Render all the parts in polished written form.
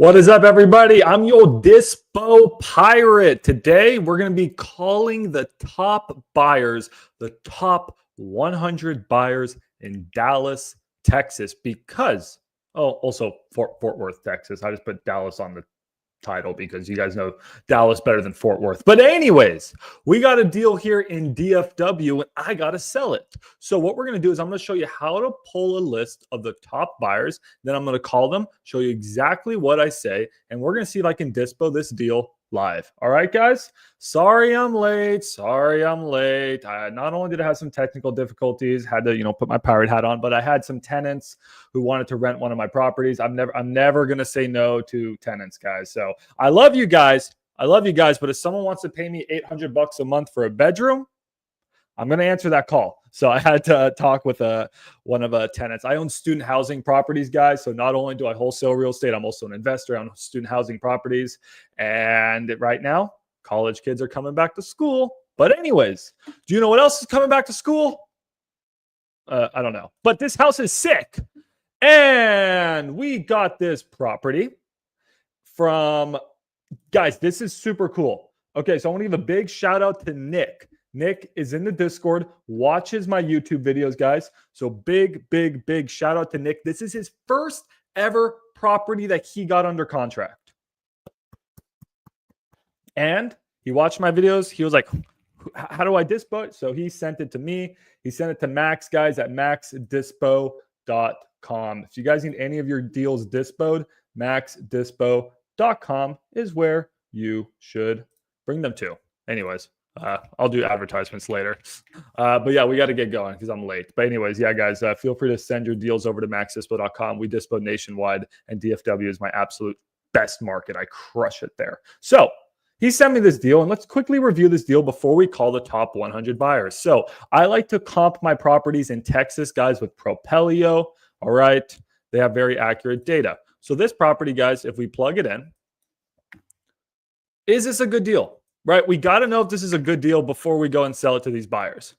What is up, everybody? I'm your Dispo Pirate. Today, we're going to be calling the top buyers, the top 100 buyers in Dallas, Texas, because, also Fort Worth, Texas. I just put Dallas on the title because you guys know Dallas better than Fort Worth. But anyways, we got a deal here in DFW and I got to sell it. So what we're going to do is I'm going to show you how to pull a list of the top buyers. Then I'm going to call them, show you exactly what I say, and we're going to see if I can dispo this deal live. All right, guys? Sorry I'm late. Not only did I have some technical difficulties, had to, put my pirate hat on, but I had some tenants who wanted to rent one of my properties. I'm never going to say no to tenants, guys. So I love you guys. But if someone wants to pay me $800 a month for a bedroom, I'm going to answer that call. So I had to talk with one of tenants. I own student housing properties, guys. So not only do I wholesale real estate, I'm also an investor on student housing properties. And right now, college kids are coming back to school. But anyways, do you know what else is coming back to school? I don't know. But this house is sick. And we got this property from, guys, this is super cool. Okay, so I want to give a big shout out to Nick. Nick is in the Discord, watches my YouTube videos, guys. So big shout out to Nick. This is his first ever property that he got under contract. And he watched my videos. He was like, how do I dispo it? So he sent it to me. He sent it to Max, guys, at maxdispo.com. If you guys need any of your deals dispoed, maxdispo.com is where you should bring them to. Anyways. I'll do advertisements later. But yeah, we got to get going because I'm late. But anyways, yeah, guys, feel free to send your deals over to maxdispo.com. We dispo nationwide, and DFW is my absolute best market. I crush it there. So he sent me this deal, and let's quickly review this deal before we call the top 100 buyers. So I like to comp my properties in Texas, guys, with Propelio. All right. They have very accurate data. So this property, guys, if we plug it in, is this a good deal? Right? We got to know if this is a good deal before we go and sell it to these buyers.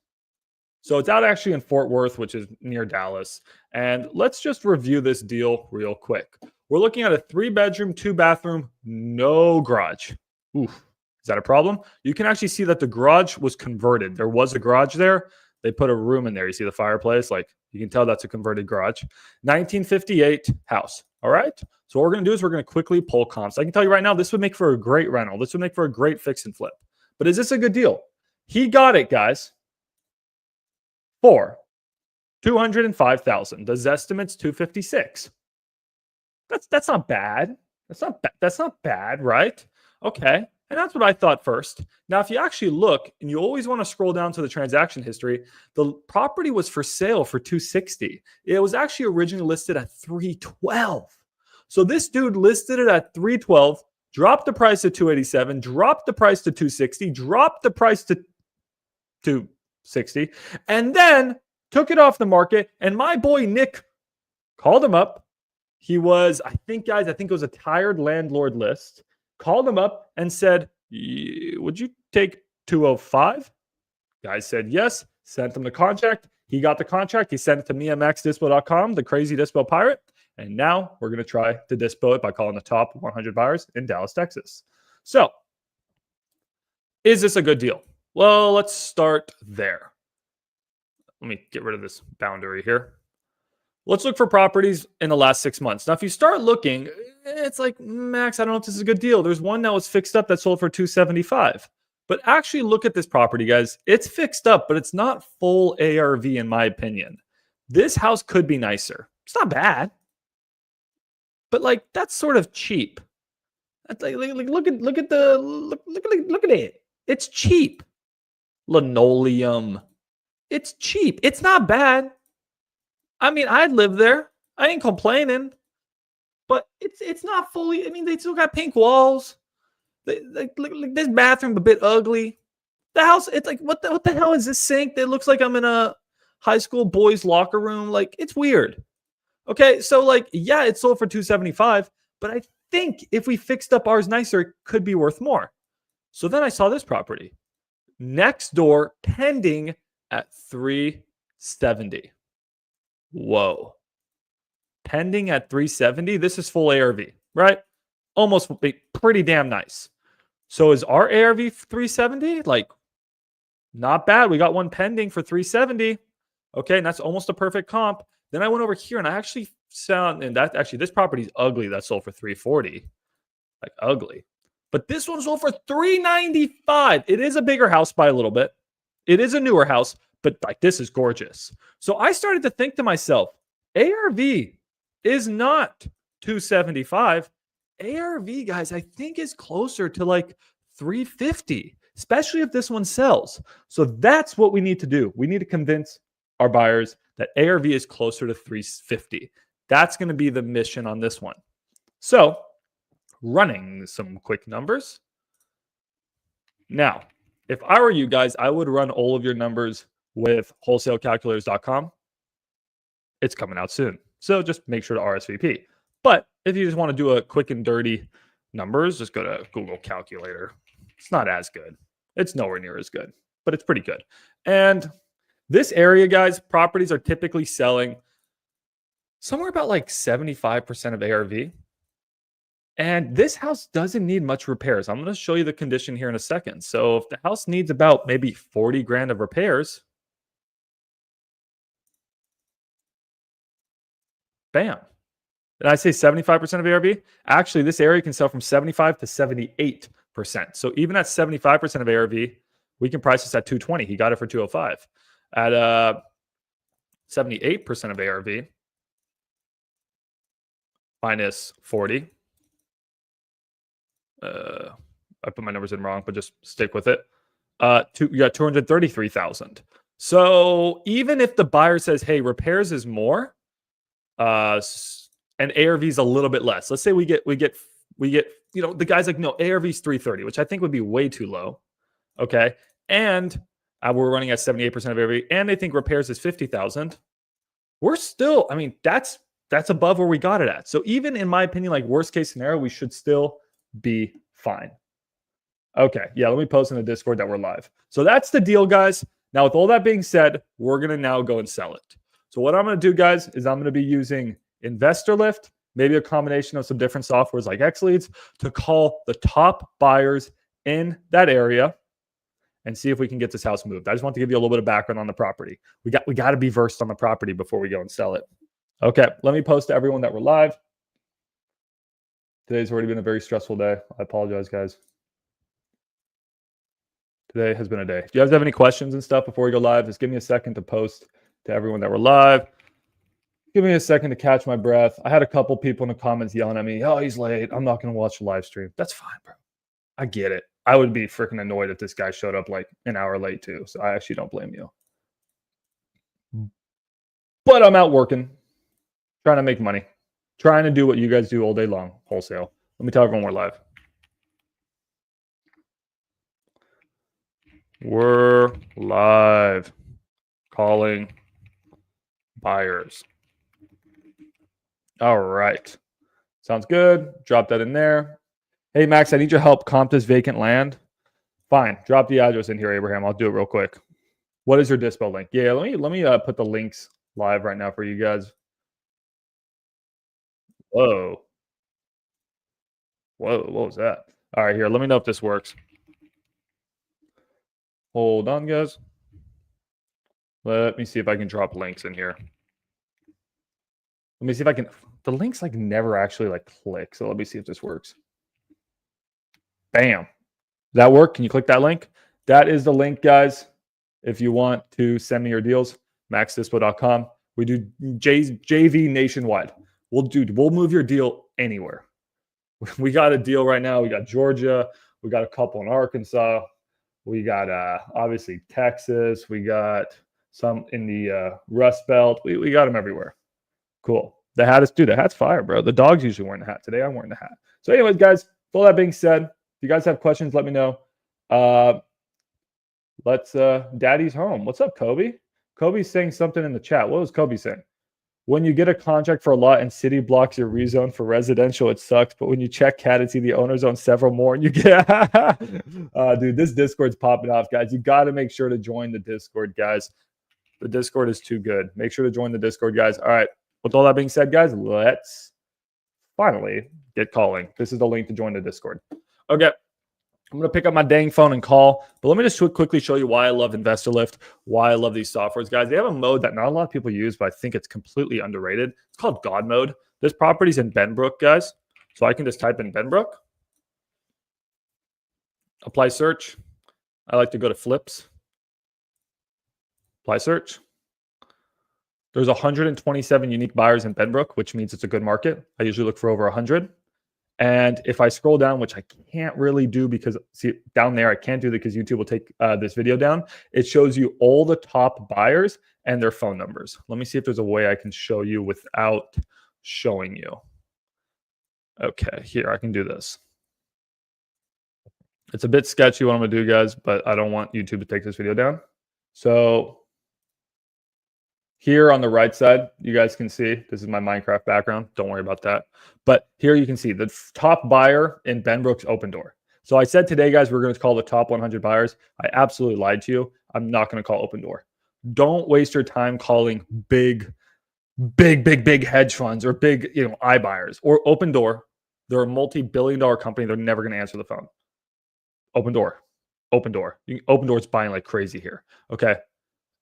So it's out actually in Fort Worth, which is near Dallas. And let's just review this deal real quick. We're looking at a 3-bedroom, 2-bathroom, no garage. Oof. Is that a problem? You can actually see that the garage was converted. There was a garage there. They put a room in there. You see the fireplace? Like, you can tell that's a converted garage. 1958 house. All right. So what we're going to do is we're going to quickly pull comps. I can tell you right now, this would make for a great rental. This would make for a great fix and flip. But is this a good deal? He got it, guys, for $205,000. The Zestimate's $256,000. That's not bad. That's not bad, right? Okay. And that's what I thought first. Now, if you actually look, and you always want to scroll down to the transaction history, the property was for sale for $260,000. It was actually originally listed at $312,000. So this dude listed it at $312,000, dropped the price to $287,000, dropped the price to $260,000, dropped the price to $260,000, and then took it off the market. And my boy Nick called him up. He was, I think it was a tired landlord list. Called him up and said, would you take $205,000? Guy said yes, sent him the contract. He got the contract. He sent it to me at maxdispo.com, the crazy dispo pirate. And now we're going to try to dispo it by calling the top 100 buyers in Dallas, Texas. So is this a good deal? Well, let's start there. Let me get rid of this boundary here. Let's look for properties in the last 6 months. Now, if you start looking, it's like, Max, I don't know if this is a good deal. There's one that was fixed up that sold for $275,000. But actually look at this property, guys. It's fixed up, but it's not full ARV in my opinion. This house could be nicer. It's not bad. But like, that's sort of cheap. That's like look at it. It's cheap. Linoleum. It's cheap. It's not bad. I mean, I'd live there. I ain't complaining. But it's not fully. I mean, they still got pink walls. Like this bathroom a bit ugly. The house, it's like, what the hell is this sink? That looks like I'm in a high school boys' locker room. Like, it's weird. Okay, so like, yeah, it sold for $275,000, but I think if we fixed up ours nicer, it could be worth more. So then I saw this property next door, pending at $370,000. Whoa. Pending at $370,000. This is full ARV, right? almost pretty damn nice. So is our ARV 370? Like, not bad. We got one pending for 370. Okay, and that's almost a perfect comp. Then I went over here and I actually found, and that actually, this property's ugly that sold for 340. Like, ugly. But this one sold for 395. It is a bigger house by a little bit. It is a newer house, but like, this is gorgeous. So I started to think to myself, ARV is not 275. ARV, guys, I think is closer to like 350, especially if this one sells. So that's what we need to do. We need to convince our buyers that ARV is closer to 350. That's going to be the mission on this one. So running some quick numbers. Now, if I were you guys, I would run all of your numbers with wholesalecalculators.com. It's coming out soon. So just make sure to RSVP. But if you just want to do a quick and dirty numbers, just go to Google Calculator. It's not as good. It's nowhere near as good, but it's pretty good. And this area, guys, properties are typically selling somewhere about like 75% of ARV. And this house doesn't need much repairs. I'm going to show you the condition here in a second. So if the house needs about maybe 40 grand of repairs, bam. Did I say 75% of ARV? Actually, this area can sell from 75 to 78%. So even at 75% of ARV, we can price this at 220. He got it for 205. At 78% of ARV, minus 40. I put my numbers in wrong, but just stick with it. You got 233,000. So even if the buyer says, "Hey, repairs is more," and ARV is a little bit less. Let's say we get, the guy's like, "No, ARV is 330," which I think would be way too low. Okay, and we're running at 78% of ARV, and they think repairs is 50,000. We're still, I mean, that's above where we got it at. So even in my opinion, like worst case scenario, we should still be fine. Okay, yeah, let me post in the Discord that we're live. So that's the deal, guys. Now, with all that being said, we're going to now go and sell it. So what I'm going to do, guys, is I'm going to be using Investorlift, maybe a combination of some different softwares like XLeads, to call the top buyers in that area and see if we can get this house moved. I just want to give you a little bit of background on the property. We got to be versed on the property before we go and sell it. Okay, let me post to everyone that we're live. Today's already been a very stressful day. I apologize, guys. Today has been a day. Do you guys have any questions and stuff before we go live? Just give me a second to post to everyone that we're live. Give me a second to catch my breath. I had a couple people in the comments yelling at me, "Oh, he's late. I'm not going to watch the live stream." That's fine, bro. I get it. I would be freaking annoyed if this guy showed up like an hour late too. So I actually don't blame you. But I'm out working, trying to make money, trying to do what you guys do all day long, wholesale. Let me tell everyone we're live. We're live calling buyers. All right. Sounds good. Drop that in there. Hey, Max, I need your help. Comp this vacant land. Fine. Drop the address in here, Abraham. I'll do it real quick. What is your Dispo link? Yeah, let me put the links live right now for you guys. Whoa. What was that? All right, here. Let me know if this works. Hold on, guys. Let me see if I can drop links in here. Let me see if I can. The links like never actually like click. So let me see if this works. Bam. Does that work? Can you click that link? That is the link, guys. If you want to send me your deals, maxdispo.com. We do JV nationwide. We'll move your deal anywhere. We got a deal right now. We got Georgia. We got a couple in Arkansas. We got obviously Texas. We got some in the Rust Belt. We got them everywhere. Cool. The hat is, dude, the hat's fire, bro. The dog's usually wearing the hat. Today I'm wearing the hat. So anyways, guys, with all that being said, if you guys have questions, let me know. Daddy's home. What's up, Kobe? Kobe's saying something in the chat. What was Kobe saying? When you get a contract for a lot and city blocks your rezone for residential, it sucks. But when you check CAD and see the owners own several more and you get, dude, this Discord's popping off, guys. You got to make sure to join the Discord, guys. The Discord is too good. Make sure to join the Discord, guys. All right. With all that being said, guys, let's finally get calling. This is the link to join the Discord. Okay. I'm going to pick up my dang phone and call, but let me just quickly show you why I love Investorlift, why I love these softwares, guys. They have a mode that not a lot of people use, but I think it's completely underrated. It's called God mode. This property's in Benbrook, guys. So I can just type in Benbrook, apply search. I like to go to flips, apply search. There's 127 unique buyers in Benbrook, which means it's a good market. I usually look for over 100. And if I scroll down, which I can't really do because see down there, I can't do that because YouTube will take this video down. It shows you all the top buyers and their phone numbers. Let me see if there's a way I can show you without showing you. Okay, here, I can do this. It's a bit sketchy what I'm gonna do, guys, but I don't want YouTube to take this video down. So here on the right side, you guys can see, this is my Minecraft background. Don't worry about that. But here you can see the top buyer in Benbrook's Open Door. So I said today, guys, we're going to call the top 100 buyers. I absolutely lied to you. I'm not going to call Open Door. Don't waste your time calling big hedge funds or big, iBuyers or Open Door. They're a multi-billion-dollar company. They're never going to answer the phone. Open Door. Open Door. Open Door's buying like crazy here. Okay.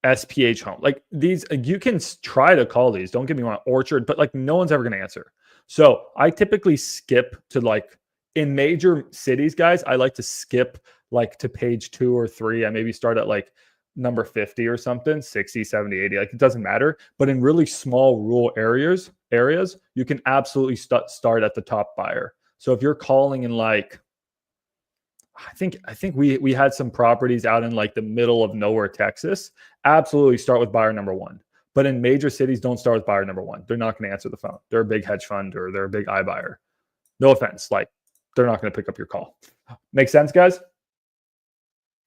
SPH Home, like these, you can try to call these, don't get me wrong, Orchard, but like no one's ever going to answer. So I typically skip to like in major cities, guys, I like to skip like to page 2 or 3. I maybe start at like number 50 or something, 60, 70, 80, like it doesn't matter. But in really small rural areas, you can absolutely start at the top buyer. So if you're calling in like, I think we had some properties out in like the middle of nowhere, Texas. Absolutely start with buyer number 1. But in major cities, don't start with buyer number 1. They're not going to answer the phone. They're a big hedge fund or they're a big iBuyer. No offense. Like they're not going to pick up your call. Make sense, guys?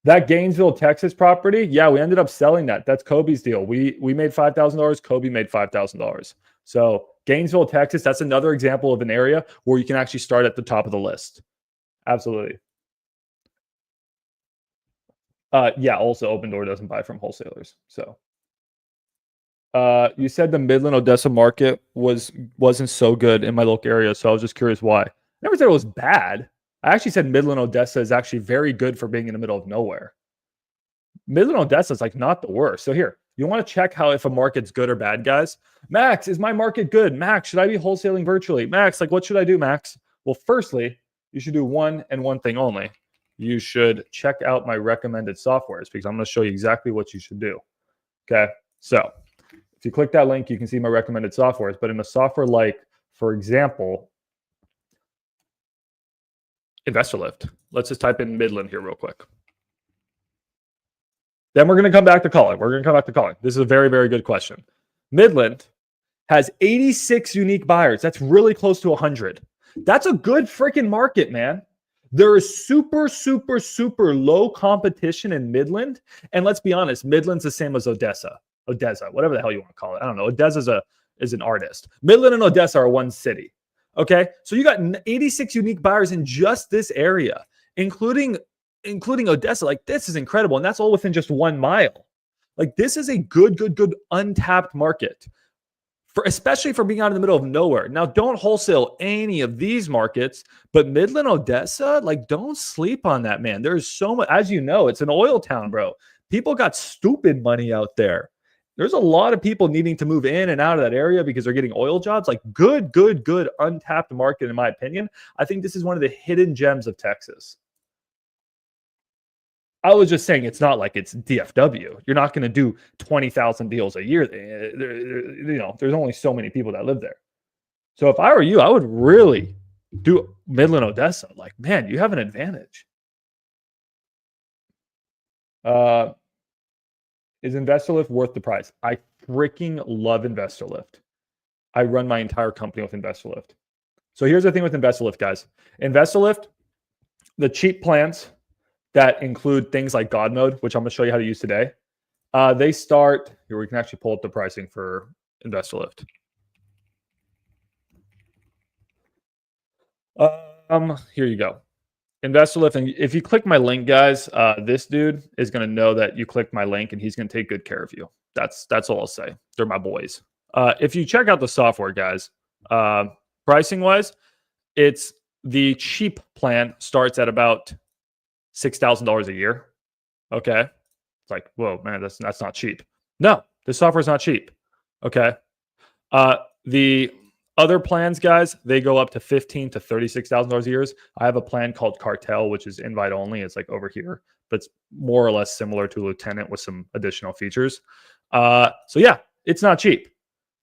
That Gainesville, Texas property. Yeah, we ended up selling that. That's Kobe's deal. We made $5,000. Kobe made $5,000. So Gainesville, Texas, that's another example of an area where you can actually start at the top of the list. Absolutely. Yeah, also Open Door doesn't buy from wholesalers. So you said the Midland Odessa market wasn't so good in my local area, so I was just curious why. I never said it was bad. I actually said Midland Odessa is actually very good for being in the middle of nowhere. Midland Odessa is like not the worst. So here, you want to check how if a market's good or bad, guys. Max, is my market good? Max, should I be wholesaling virtually? Max, like what should I do, Max? Well, firstly, you should do one thing only. You should check out my recommended softwares because I'm going to show you exactly what you should do. Okay. So if you click that link, you can see my recommended softwares, but in a software like, for example, Investorlift, let's just type in Midland here real quick. Then we're going to come back to calling. This is a very, very good question. Midland has 86 unique buyers. That's really close to 100. That's a good freaking market, man. There is super low competition in Midland. And let's be honest, Midland's the same as Odessa, whatever the hell you want to call it. I don't know. Odessa is an artist. Midland and Odessa are one city. Okay. So you got 86 unique buyers in just this area, including Odessa. Like this is incredible. And that's all within just 1 mile. Like this is a good untapped market. Especially for being out in the middle of nowhere. Now, don't wholesale any of these markets, but Midland, Odessa, like don't sleep on that, man. There's so much, as you know, it's an oil town, bro. People got stupid money out there. There's a lot of people needing to move in and out of that area because they're getting oil jobs. Like good untapped market, in my opinion. I think this is one of the hidden gems of Texas. I was just saying it's not like it's DFW. You're not going to do 20,000 deals a year. There's only so many people that live there. So if I were you, I would really do Midland, Odessa. Like, man, you have an advantage. Is Investorlift worth the price? I freaking love Investorlift. I run my entire company with Investorlift. So here's the thing with Investorlift, guys. Investorlift, the cheap plans that include things like God mode, which I'm going to show you how to use today. They start, here we can actually pull up the pricing for Investorlift. Here you go. Investorlift, and if you click my link, guys, this dude is going to know that you clicked my link and he's going to take good care of you. That's all I'll say. They're my boys. If you check out the software, guys, Pricing wise, it's the cheap plan starts at about $6,000 a year. Okay. It's like, whoa, man, that's not cheap. No, this software is not cheap. Okay. The other plans, guys, they go up to $15,000 to $36,000 a year. I have a plan called Cartel, which is invite only. It's like over here, but it's more or less similar to Lieutenant with some additional features. So yeah, it's not cheap.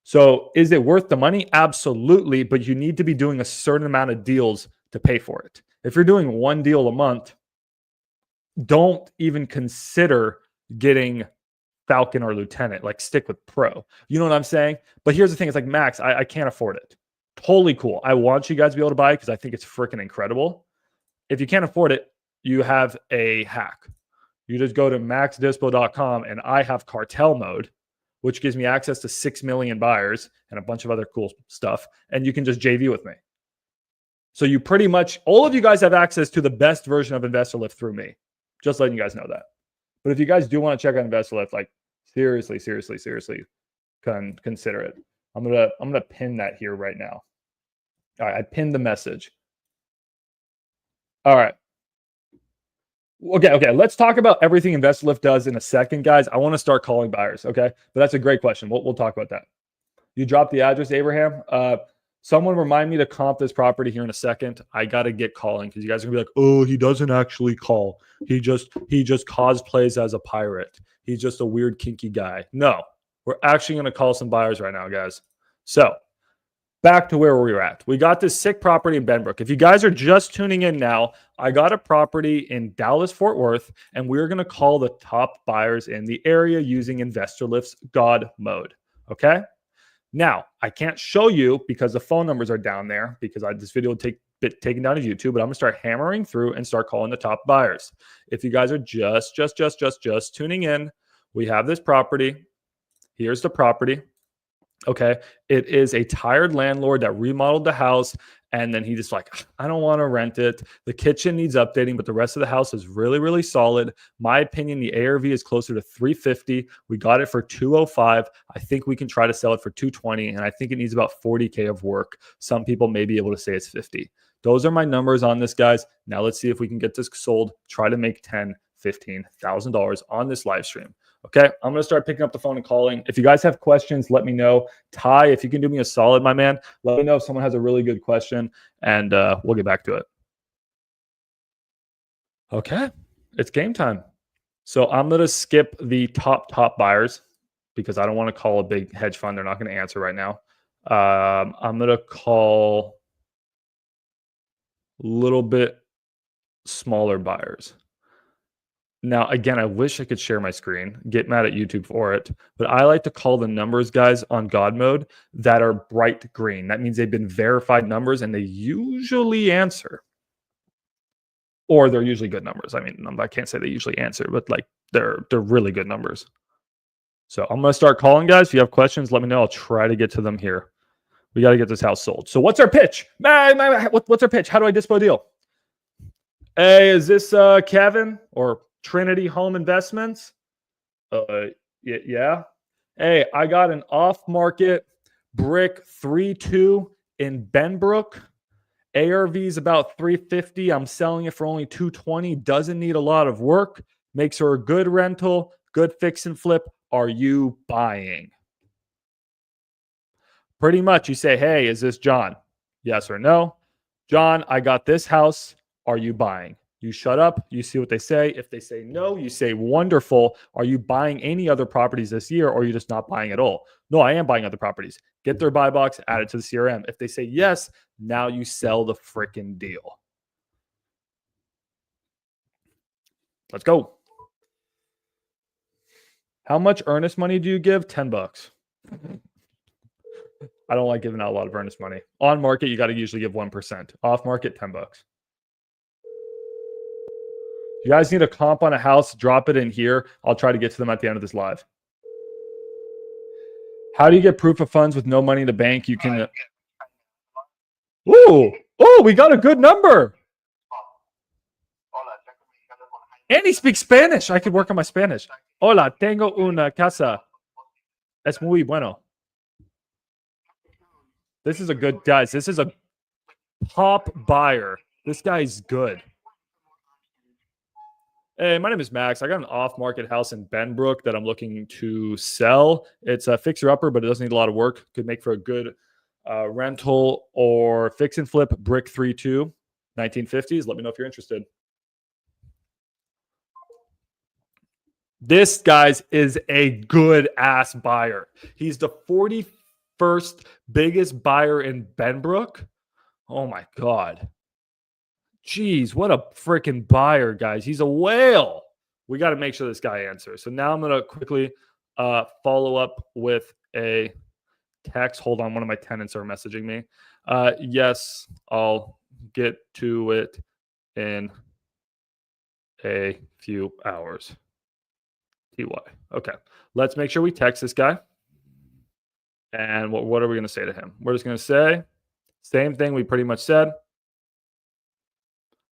So is it worth the money? Absolutely, but you need to be doing a certain amount of deals to pay for it. If you're doing one deal a month, don't even consider getting Falcon or Lieutenant. Like, stick with Pro. You know what I'm saying? But here's the thing. It's like, Max, I can't afford it. Totally cool. I want you guys to be able to buy it because I think it's freaking incredible. If you can't afford it, you have a hack. You just go to maxdispo.com and I have cartel mode, which gives me access to 6 million buyers and a bunch of other cool stuff. And you can just JV with me. So you pretty much, all of you guys have access to the best version of Investorlift through me. Just letting you guys know that. But if you guys do want to check out Investorlift, like seriously, consider it. I'm gonna pin that here right now. All right, I pinned the message. All right. Okay. Let's talk about everything Investorlift does in a second, guys. I want to start calling buyers. Okay, but that's a great question. We'll talk about that. You dropped the address, Abraham. Someone remind me to comp this property here in a second. I got to get calling because you guys are gonna be like, oh, he doesn't actually call. He just cosplays as a pirate. He's just a weird kinky guy. No, we're actually gonna call some buyers right now, guys. So back to where we were at. We got this sick property in Benbrook. If you guys are just tuning in now, I got a property in Dallas, Fort Worth, and we're gonna call the top buyers in the area using Investorlift's God mode. Okay. Now, I can't show you because the phone numbers are down there because this video will take taken down to YouTube, but I'm going to start hammering through and start calling the top buyers. If you guys are just tuning in, we have this property. Here's the property. Okay. It is a tired landlord that remodeled the house. And then he just like, I don't want to rent it. The kitchen needs updating, but the rest of the house is really solid. My opinion, the ARV is closer to 350. We got it for 205. I think we can try to sell it for 220. And I think it needs about 40K of work. Some people may be able to say it's 50. Those are my numbers on this, guys. Now let's see if we can get this sold. Try to make $10,000, $15,000 on this live stream. Okay, I'm going to start picking up the phone and calling. If you guys have questions, let me know. Ty, if you can do me a solid, my man, let me know if someone has a really good question, and we'll get back to it. Okay, it's game time. So I'm going to skip the top buyers because I don't want to call a big hedge fund. They're not going to answer right now. I'm going to call a little bit smaller buyers. Now, again, I wish I could share my screen, get mad at YouTube for it, but I like to call the numbers, guys, on God mode that are bright green. That means they've been verified numbers and they usually answer. Or they're usually good numbers. I mean, I can't say they usually answer, but like they're really good numbers. So I'm going to start calling, guys. If you have questions, let me know. I'll try to get to them here. We got to get this house sold. So what's our pitch? What's our pitch? How do I dispo deal? Hey, is this Kevin or Trinity Home Investments? Yeah. Hey, I got an off-market brick 3.2 in Benbrook. ARV is about 350. I'm selling it for only 220. Doesn't need a lot of work. Makes her a good rental, good fix and flip. Are you buying? Pretty much you say, hey, is this John? Yes or no? John, I got this house. Are you buying? You shut up. You see what they say. If they say no, you say, wonderful. Are you buying any other properties this year, or are you just not buying at all? No, I am buying other properties. Get their buy box, add it to the CRM. If they say yes, now you sell the freaking deal. Let's go. How much earnest money do you give? $10. I don't like giving out a lot of earnest money. On market, you got to usually give 1%. Off market, $10. You guys need a comp on a house, drop it in here. I'll try to get to them at the end of this live. How do you get proof of funds with no money in the bank? You can. Oh, we got a good number. And he speaks Spanish. I could work on my Spanish. Hola, tengo una casa. Es muy bueno. This is a good, guys. This is a top buyer. This guy's good. Hey, my name is Max. I got an off-market house in Benbrook that I'm looking to sell. It's a fixer-upper, but it doesn't need a lot of work. Could make for a good rental or fix and flip brick 3.2, 1950s. Let me know if you're interested. This, guys, is a good ass buyer. He's the 41st biggest buyer in Benbrook. Oh my God. Jeez, what a freaking buyer, guys. He's a whale. We got to make sure this guy answers. So now I'm going to quickly follow up with a text. Hold on. One of my tenants are messaging me. Yes, I'll get to it in a few hours. TY. Okay. Let's make sure we text this guy. And what are we going to say to him? We're just going to say same thing we pretty much said.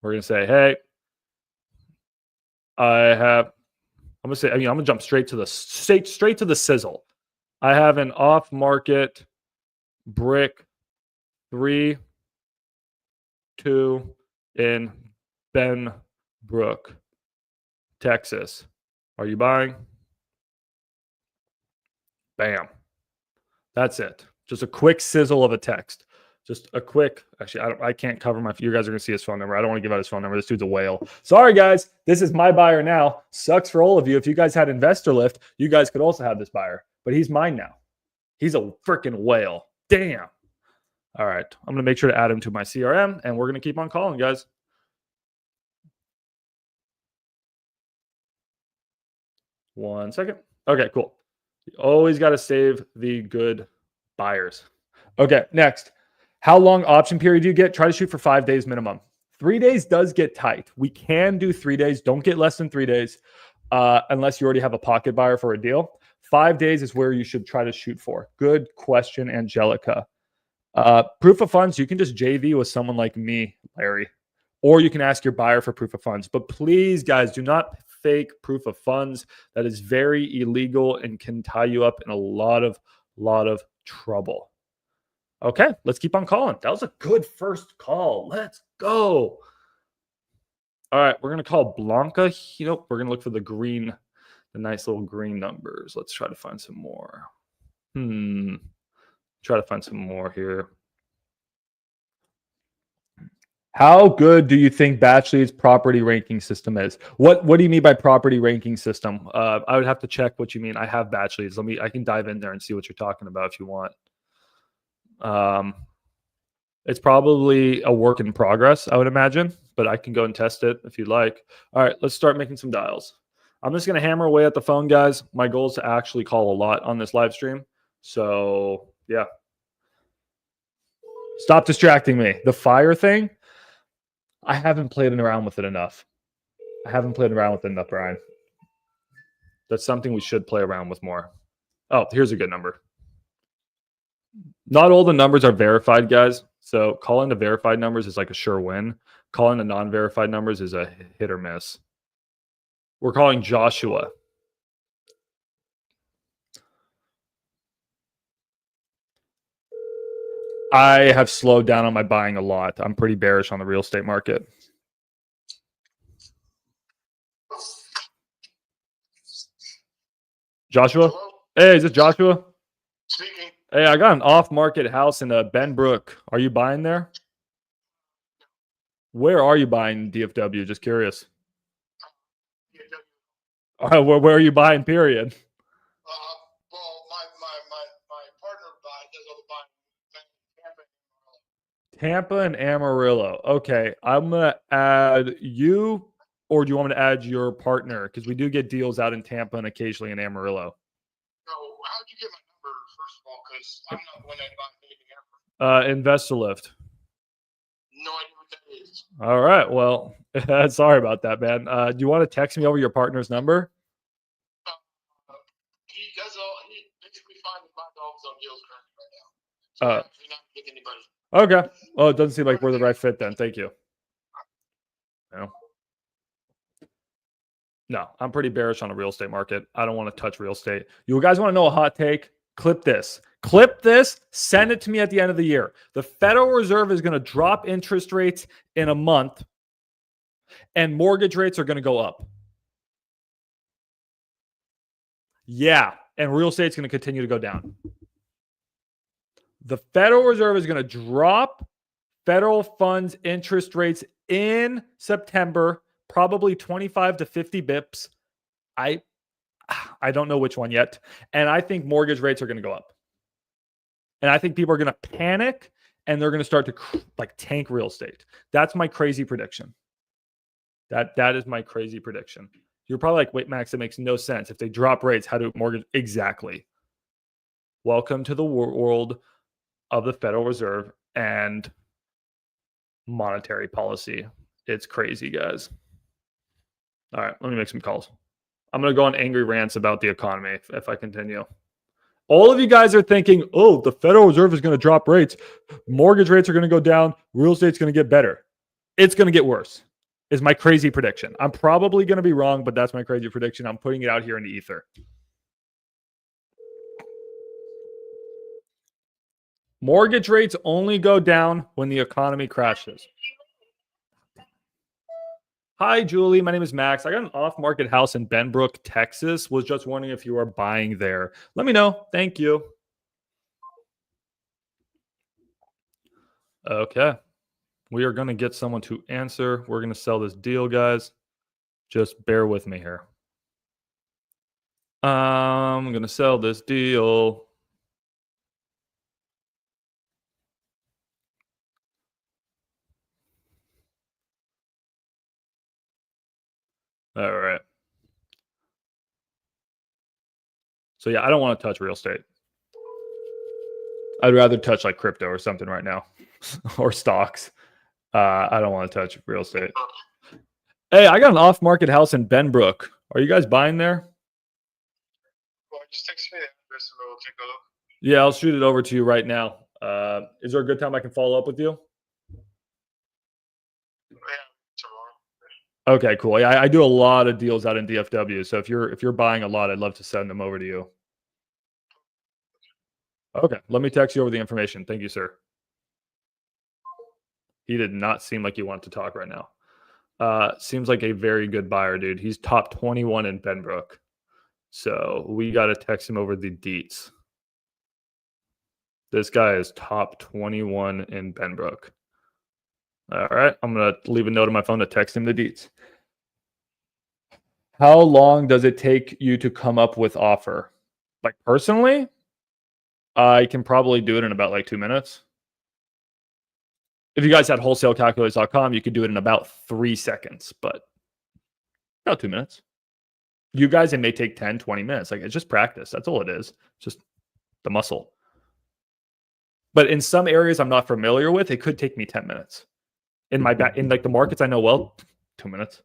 We're going to say, hey, I'm going to jump straight to the sizzle. I have an off-market brick 3.2 in Benbrook, Texas. Are you buying? Bam. That's it. Just a quick sizzle of a text. Just a quick, actually, I can't cover you guys are going to see his phone number. I don't want to give out his phone number. This dude's a whale. Sorry, guys. This is my buyer now. Sucks for all of you. If you guys had Investorlift, you guys could also have this buyer. But he's mine now. He's a freaking whale. Damn. All right. I'm going to make sure to add him to my CRM, and we're going to keep on calling, guys. One second. Okay, cool. You always got to save the good buyers. Okay, next. How long option period do you get? Try to shoot for 5 days minimum. 3 days does get tight. We can do 3 days. Don't get less than 3 days unless you already have a pocket buyer for a deal. 5 days is where you should try to shoot for. Good question, Angelica. Proof of funds, you can just JV with someone like me, Larry, or you can ask your buyer for proof of funds. But please, guys, do not fake proof of funds. That is very illegal and can tie you up in a lot of trouble. Okay, let's keep on calling. That was a good first call. Let's go. All right, we're going to call Blanca. We're going to look for the nice little green numbers. Let's try to find some more. Try to find some more here. How good do you think Batchley's property ranking system is? What do you mean by property ranking system? I would have to check what you mean. I have Batchley's. I can dive in there and see what you're talking about if you want. It's probably a work in progress, I would imagine, but I can go and test it if you'd like. All right, let's start making some dials. I'm just going to hammer away at the phone, guys. My goal is to actually call a lot on this live stream. So, yeah. Stop distracting me. The fire thing, I haven't played around with it enough. Brian. That's something we should play around with more. Oh, here's a good number. Not all the numbers are verified, guys. So calling the verified numbers is like a sure win. Calling the non-verified numbers is a hit or miss. We're calling Joshua. I have slowed down on my buying a lot. I'm pretty bearish on the real estate market. Joshua? Hello? Hey, is it Joshua? Speaking. Hey, I got an off-market house in Benbrook. Are you buying there? Where are you buying DFW? Just curious. Where are you buying, period? Well, my partner does all the buying. Tampa and Amarillo. Okay, I'm going to add you, or do you want me to add your partner? Because we do get deals out in Tampa and occasionally in Amarillo. So how'd you get my number, first of all? Because I'm not the one that bought anything ever. Investorlift. No idea what that is. All right. Well, sorry about that, man. Do you want to text me over your partner's number? He basically finds and buys dogs on deals currently right now. So you're not getting anybody. Okay. Well, it doesn't seem like we're the right fit then. Thank you. No, I'm pretty bearish on the real estate market. I don't want to touch real estate. You guys want to know a hot take? Clip this. Clip this, send it to me at the end of the year. The Federal Reserve is going to drop interest rates in a month, and mortgage rates are going to go up. Yeah, and real estate's going to continue to go down. The Federal Reserve is going to drop federal funds interest rates in September, probably 25 to 50 bips. I don't know which one yet. And I think mortgage rates are going to go up. And I think people are going to panic and they're going to start to like tank real estate. That's my crazy prediction. That is my crazy prediction. You're probably like, wait, Max, that makes no sense. If they drop rates, how do mortgage? Exactly. Welcome to the world of the Federal Reserve and monetary policy. It's crazy, guys. All right, let me make some calls. I'm going to go on angry rants about the economy if I continue. All of you guys are thinking, oh, the Federal Reserve is going to drop rates. Mortgage rates are going to go down. Real estate's going to get better. It's going to get worse, is my crazy prediction. I'm probably going to be wrong, but that's my crazy prediction. I'm putting it out here in the ether. Mortgage rates only go down when the economy crashes. Hi, Julie. My name is Max. I got an off-market house in Benbrook, Texas. Was just wondering if you are buying there. Let me know. Thank you. Okay. We are going to get someone to answer. We're going to sell this deal, guys. Just bear with me here. I'm going to sell this deal. All right. So yeah, I don't want to touch real estate. I'd rather touch like crypto or something right now or stocks. I don't want to touch real estate. Hey, I got an off-market house in Benbrook. Are you guys buying there? Well, just text me the address and we'll take a look. Yeah, I'll shoot it over to you right now. Is there a good time I can follow up with you? Yeah, tomorrow. Okay, cool. Yeah, I do a lot of deals out in DFW. So if you're buying a lot, I'd love to send them over to you. Okay, let me text you over the information. Thank you, sir. He did not seem like he wanted to talk right now. Seems like a very good buyer, dude. He's top 21 in Benbrook. So we got to text him over the deets. This guy is top 21 in Benbrook. All right, I'm going to leave a note on my phone to text him the deets. How long does it take you to come up with offer? Like personally, I can probably do it in about like 2 minutes. If you guys had wholesalecalculators.com, you could do it in about 3 seconds, but about 2 minutes. You guys, it may take 10, 20 minutes. Like it's just practice. That's all it is. Just the muscle. But in some areas I'm not familiar with, it could take me 10 minutes. In like the markets I know well, 2 minutes.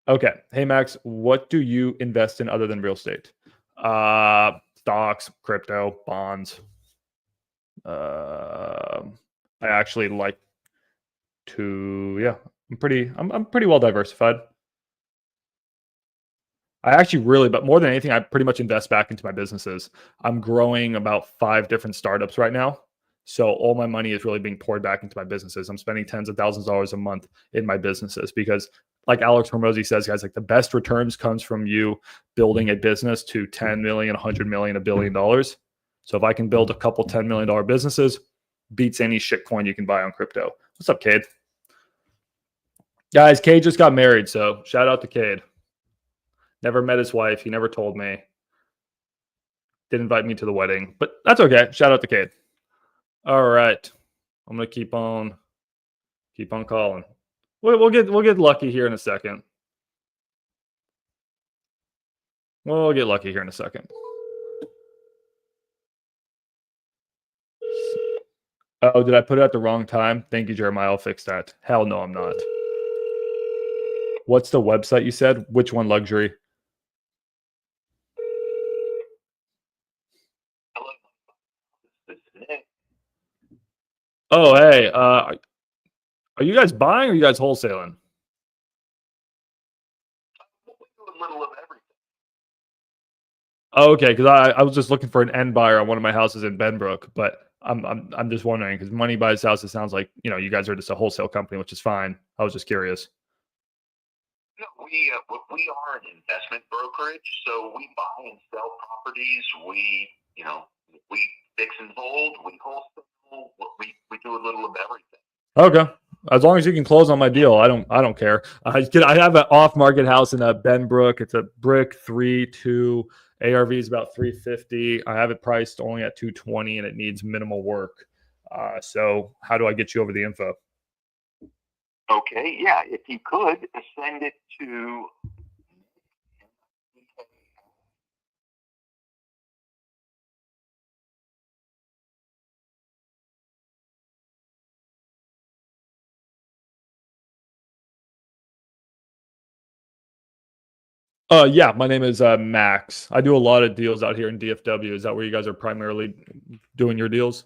Okay. Hey Max, what do you invest in other than real estate? Stocks, crypto, bonds. I actually like to, I'm pretty well diversified. I actually but more than anything, I pretty much invest back into my businesses. I'm growing about 5 different startups right now. So all my money is really being poured back into my businesses. I'm spending tens of thousands of dollars a month in my businesses because like Alex Hormozy says, guys, like the best returns comes from you building a business to 10 million, 100 million, $1 billion. So if I can build a couple $10 million businesses, beats any shit coin you can buy on crypto. What's up, Cade? Guys, Cade just got married. So shout out to Cade. Never met his wife. He never told me. Didn't invite me to the wedding, but that's okay. Shout out to Cade. All right. I'm going to keep on calling. We'll get lucky here in a second. We'll get lucky here in a second. Oh, did I put it at the wrong time? Thank you, Jeremiah. I'll fix that. Hell no, I'm not. What's the website you said? Which one, luxury? Oh, hey. Are you guys buying or are you guys wholesaling? We do a little of everything. Oh, okay, because I was just looking for an end buyer on one of my houses in Benbrook, but I'm just wondering because Money Buys Houses sounds like you guys are just a wholesale company, which is fine. I was just curious. No, we are an investment brokerage, so we buy and sell properties. We fix and hold. We wholesale. We do a little of everything. Okay, as long as you can close on my deal, I don't care. I have an off market house in Benbrook. It's a brick 3.2. ARV is about 350. I have it priced only at 220, and it needs minimal work. So how do I get you over the info? Okay, yeah, if you could send it to Yeah, my name is Max. I do a lot of deals out here in DFW. Is that where you guys are primarily doing your deals?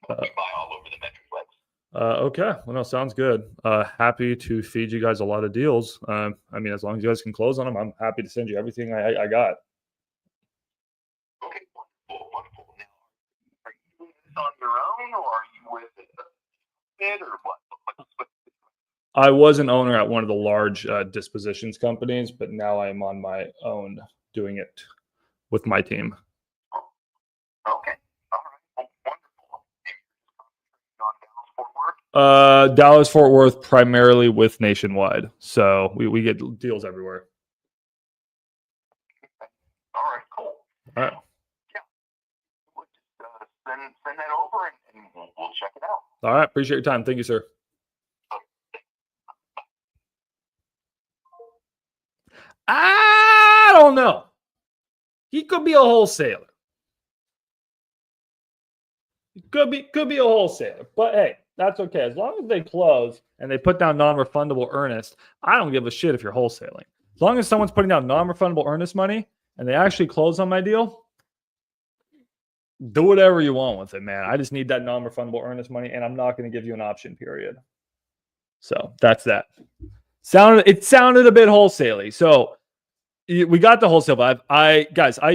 we buy all over the Metroplex. Okay, well, no, sounds good. Happy to feed you guys a lot of deals. I mean, as long as you guys can close on them, I'm happy to send you everything I got. Okay, wonderful. Now, are you doing this on your own, or are you with it, or what? I was an owner at one of the large dispositions companies, but now I am on my own doing it with my team. Okay, all right, wonderful. On Dallas Fort Worth primarily with Nationwide, so we get deals everywhere. All right, cool. All right. Yeah, we'll just send that over, and we'll check it out. All right, appreciate your time. Thank you, sir. I don't know. He could be a wholesaler. Could be a wholesaler, but hey, that's okay. As long as they close and they put down non-refundable earnest, I don't give a shit if you're wholesaling. As long as someone's putting down non-refundable earnest money and they actually close on my deal, do whatever you want with it, man. I just need that non-refundable earnest money, and I'm not going to give you an option period. So that's that. It sounded a bit wholesaley. So we got the wholesale vibe.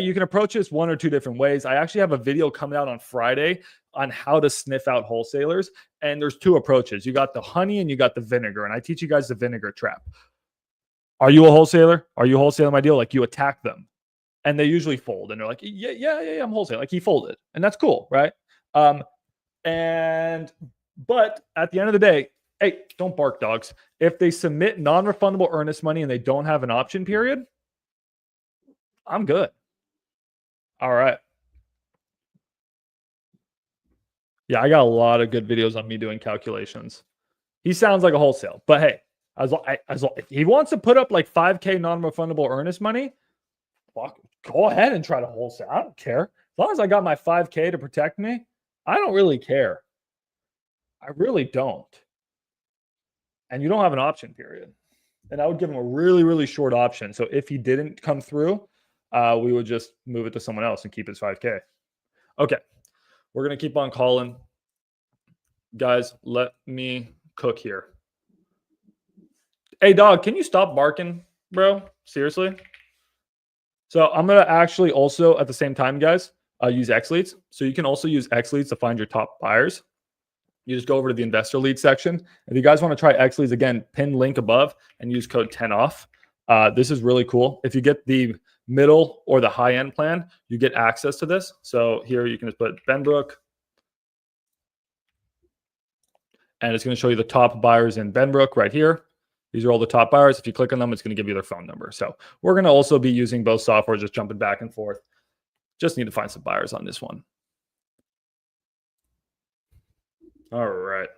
You can approach this one or two different ways. I actually have a video coming out on Friday on how to sniff out wholesalers. And there's two approaches. You got the honey and you got the vinegar. And I teach you guys the vinegar trap. Are you a wholesaler? Are you wholesaling my deal? Like, you attack them and they usually fold and they're like, yeah, I'm wholesaling. Like, he folded, and that's cool. Right. But at the end of the day, hey, don't bark, dogs. If they submit non-refundable earnest money and they don't have an option period, I'm good. All right. Yeah, I got a lot of good videos on me doing calculations. He sounds like a wholesale, but hey, if he wants to put up like 5K non-refundable earnest money, go ahead and try to wholesale. I don't care. As long as I got my 5K to protect me, I don't really care. I really don't. And you don't have an option period. And I would give him a really, really short option. So if he didn't come through, we would just move it to someone else and keep his 5K. Okay. We're going to keep on calling. Guys, let me cook here. Hey, dog, can you stop barking, bro? Seriously? So I'm going to actually also, at the same time, guys, use X-Leads. So you can also use X-Leads to find your top buyers. You just go over to the investor lead section. If you guys want to try X-Leads, again, pin link above and use code 10OFF. This is really cool. If you get the middle or the high end plan, you get access to this. So here you can just put Benbrook, and it's going to show you the top buyers in Benbrook right here. These are all the top buyers. If you click on them, it's going to give you their phone number. So we're going to also be using both softwares, just jumping back and forth. Just need to find some buyers on this one. All right.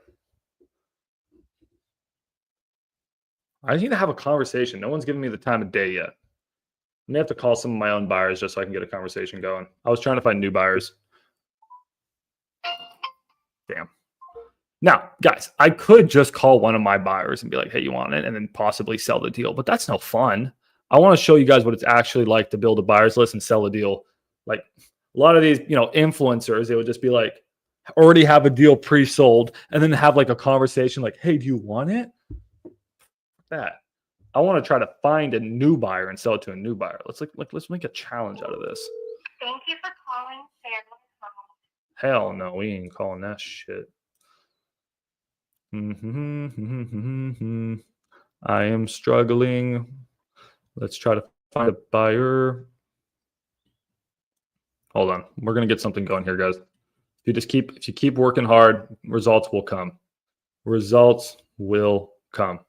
I need to have a conversation. No one's giving me the time of day yet. I may have to call some of my own buyers just so I can get a conversation going. I was trying to find new buyers. Damn. Now, guys, I could just call one of my buyers and be like, hey, you want it? And then possibly sell the deal. But that's no fun. I want to show you guys what it's actually like to build a buyer's list and sell a deal. Like a lot of these, influencers, they would just be like, already have a deal pre-sold and then have like a conversation like, hey, do you want it? That. I want to try to find a new buyer and sell it to a new buyer. Let's make a challenge out of this. Thank you for calling Family Home. Hell no, we ain't calling that shit. I am struggling. Let's try to find a buyer. Hold on. We're gonna get something going here, guys. If you keep working hard, results will come. Results will come.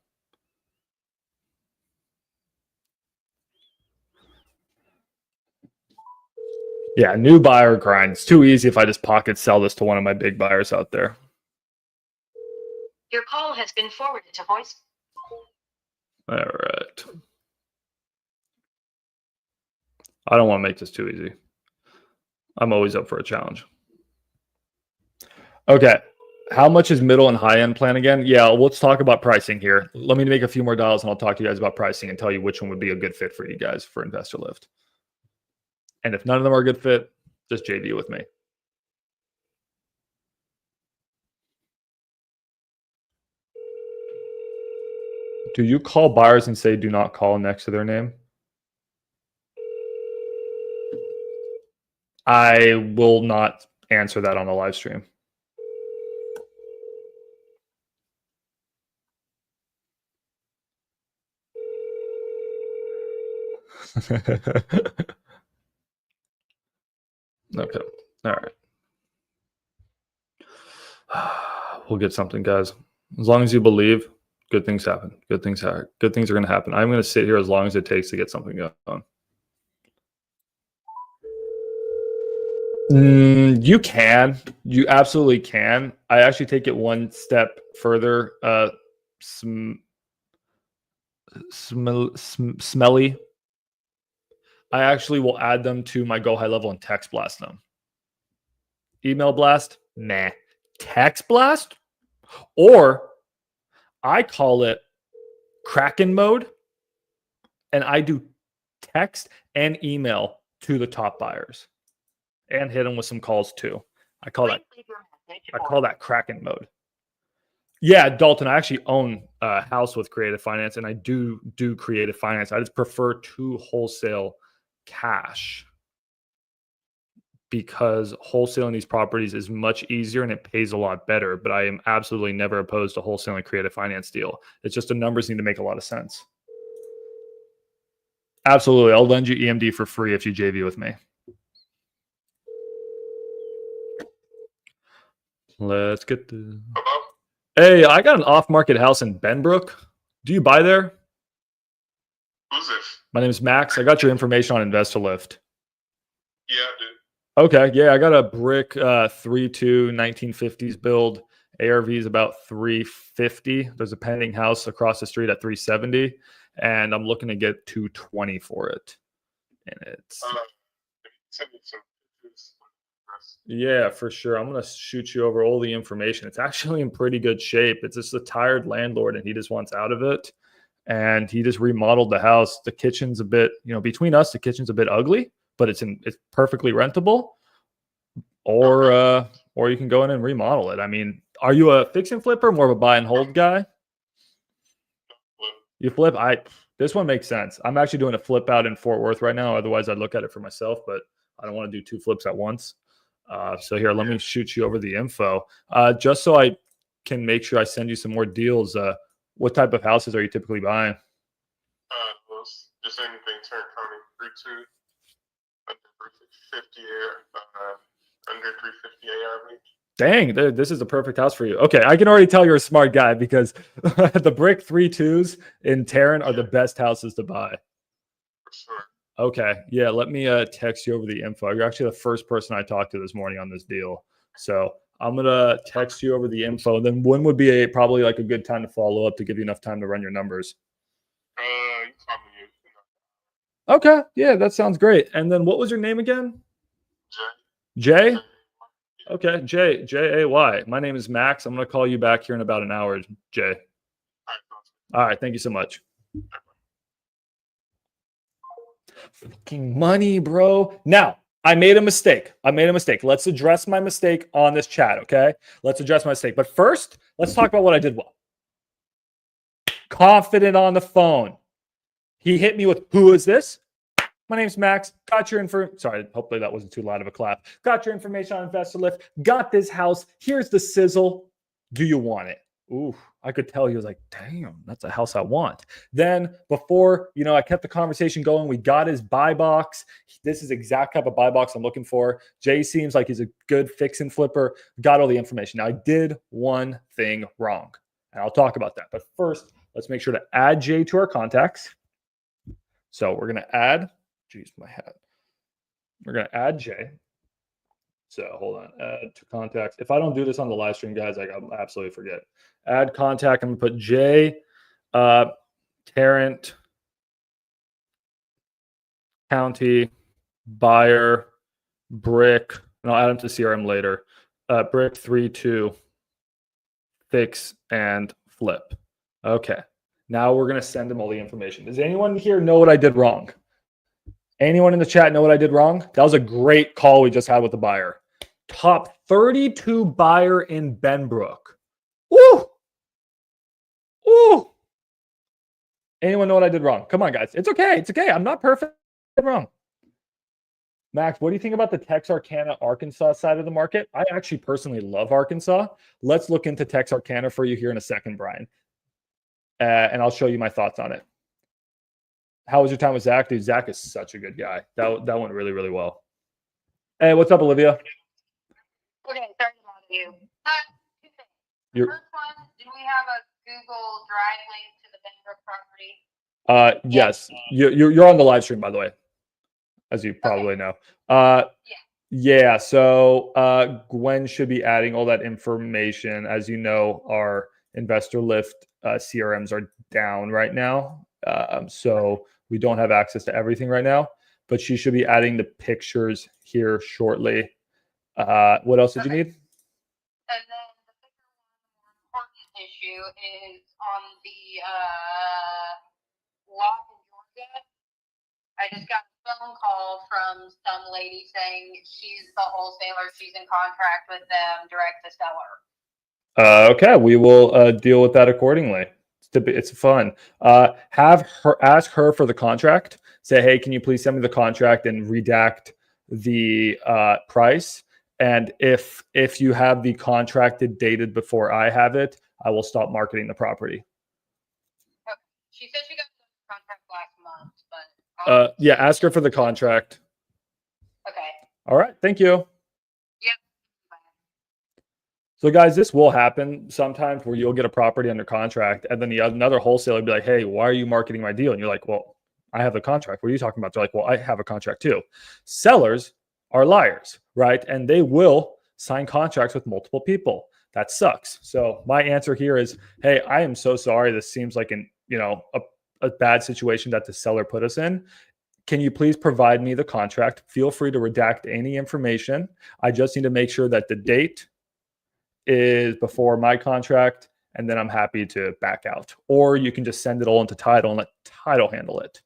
Yeah, new buyer grind. It's too easy if I just pocket sell this to one of my big buyers out there. Your call has been forwarded to voice. All right. I don't want to make this too easy. I'm always up for a challenge. Okay. How much is middle and high end plan again? Yeah, let's talk about pricing here. Let me make a few more dials and I'll talk to you guys about pricing and tell you which one would be a good fit for you guys for Investorlift. And if none of them are a good fit, just JV with me. Do you call buyers and say do not call next to their name? I will not answer that on the live stream. Okay. All right. We'll get something, guys. As long as you believe, good things happen. Good things are going to happen. I'm going to sit here as long as it takes to get something going. You can. You absolutely can. I actually take it one step further. Smelly. I actually will add them to my Go High Level and text blast them. Email blast? Nah. Text blast? Or I call it Kraken mode, and I do text and email to the top buyers and hit them with some calls too. I call that Kraken mode. Yeah, Dalton, I actually own a house with creative finance, and I do creative finance. I just prefer to wholesale cash because wholesaling these properties is much easier and it pays a lot better. But I am absolutely never opposed to wholesaling creative finance deal. It's just the numbers need to make a lot of sense. Absolutely. I'll lend you EMD for free if you JV with me. Let's get the... Hey, I got an off-market house in Benbrook. Do you buy there? Who's this? My name is Max. I got your information on Investorlift. Yeah, I do. Okay, yeah, I got a brick 3.2 1950s build. ARV is about 350. There's a pending house across the street at 370, and I'm looking to get 220 for it. And it's send me some pictures. yeah, for sure. I'm gonna shoot you over all the information. It's actually in pretty good shape. It's just a tired landlord, and he just wants out of it. And he just remodeled the house. The kitchen's a bit, between us, the kitchen's a bit ugly, but it's perfectly rentable. Or you can go in and remodel it. I mean, are you a fix and flipper, more of a buy and hold guy? You flip? This one makes sense. I'm actually doing a flip out in Fort Worth right now. Otherwise, I'd look at it for myself, but I don't want to do two flips at once. So here, let me shoot you over the info. Just so I can make sure I send you some more deals. What type of houses are you typically buying? Just anything Tarrant County 3.2, under 350 under 350 ARV. Dang, this is the perfect house for you. Okay, I can already tell you're a smart guy because the brick 3.2s in Tarrant are the best houses to buy. For sure. Okay, yeah, let me text you over the info. You're actually the first person I talked to this morning on this deal. So I'm going to text you over the info. Then when would be probably like a good time to follow up to give you enough time to run your numbers? You call me. Okay, yeah, that sounds great. And then what was your name again? Jay. Jay? Okay, Jay. My name is Max. I'm going to call you back here in about an hour, Jay. All right, thank you so much. Fucking money, bro. Now, I made a mistake. Let's address my mistake on this chat, okay? Let's address my mistake. But first, let's talk about what I did well. Confident on the phone. He hit me with, who is this? My name's Max. Got your info. Sorry, hopefully that wasn't too loud of a clap. Got your information on Investorlift. Got this house. Here's the sizzle. Do you want it? Ooh, I could tell he was like, damn, that's a house I want. Then before, I kept the conversation going. We got his buy box. This is exact type of buy box I'm looking for. Jay seems like he's a good fix and flipper. Got all the information. Now I did one thing wrong, and I'll talk about that. But first, let's make sure to add Jay to our contacts. So we're going to add, geez, my hat. We're going to add Jay. So hold on, add to contacts. If I don't do this on the live stream, guys, I'll absolutely forget. Add contact. I'm going to put Jay, Tarrant County, buyer, brick, and I'll add them to CRM later. Brick 3-2, fix and flip. Okay. Now we're going to send him all the information. Does anyone here know what I did wrong? Anyone in the chat know what I did wrong? That was a great call we just had with the buyer. Top 32 buyer in Benbrook. Woo! Woo! Anyone know what I did wrong? Come on, guys. It's okay. It's okay. I'm not perfect. I'm wrong. Max, what do you think about the Texarkana, Arkansas side of the market? I actually personally love Arkansas. Let's look into Texarkana for you here in a second, Brian. And I'll show you my thoughts on it. How was your time with Zach? Dude, Zach is such a good guy. That went really, really well. Hey, what's up, Olivia? Okay, sorry to bother you. Two things. You're, First one, do we have a Google Drive link to the Benbrook property? yes. You're on the live stream, by the way, as you probably know. Yeah, so Gwen should be adding all that information. As you know, our Investorlift CRMs are down right now. So we don't have access to everything right now, but she should be adding the pictures here shortly. What else did you need? And then the bigger one, more important issue is on the lot in Georgia. I just got a phone call from some lady saying she's the wholesaler. She's in contract with them, direct to seller. Okay, we will deal with that accordingly. It's fun. Ask her for the contract. Say, hey, can you please send me the contract and redact the price? And if you have the contract dated before I have it, I will stop marketing the property. Okay. She said she got the contract last month, but yeah, ask her for the contract. okay. All right, thank you. Yep. So guys, this will happen sometimes where you'll get a property under contract and then another wholesaler will be like, hey, why are you marketing my deal? And you're like, well, I have the contract. What are you talking about? They're like, well, I have a contract too. Sellers are liars, right? And they will sign contracts with multiple people. That sucks. So my answer here is, hey, I am so sorry. This seems like a bad situation that the seller put us in. Can you please provide me the contract? Feel free to redact any information. I just need to make sure that the date is before my contract, and then I'm happy to back out. Or you can just send it all into title and let title handle it.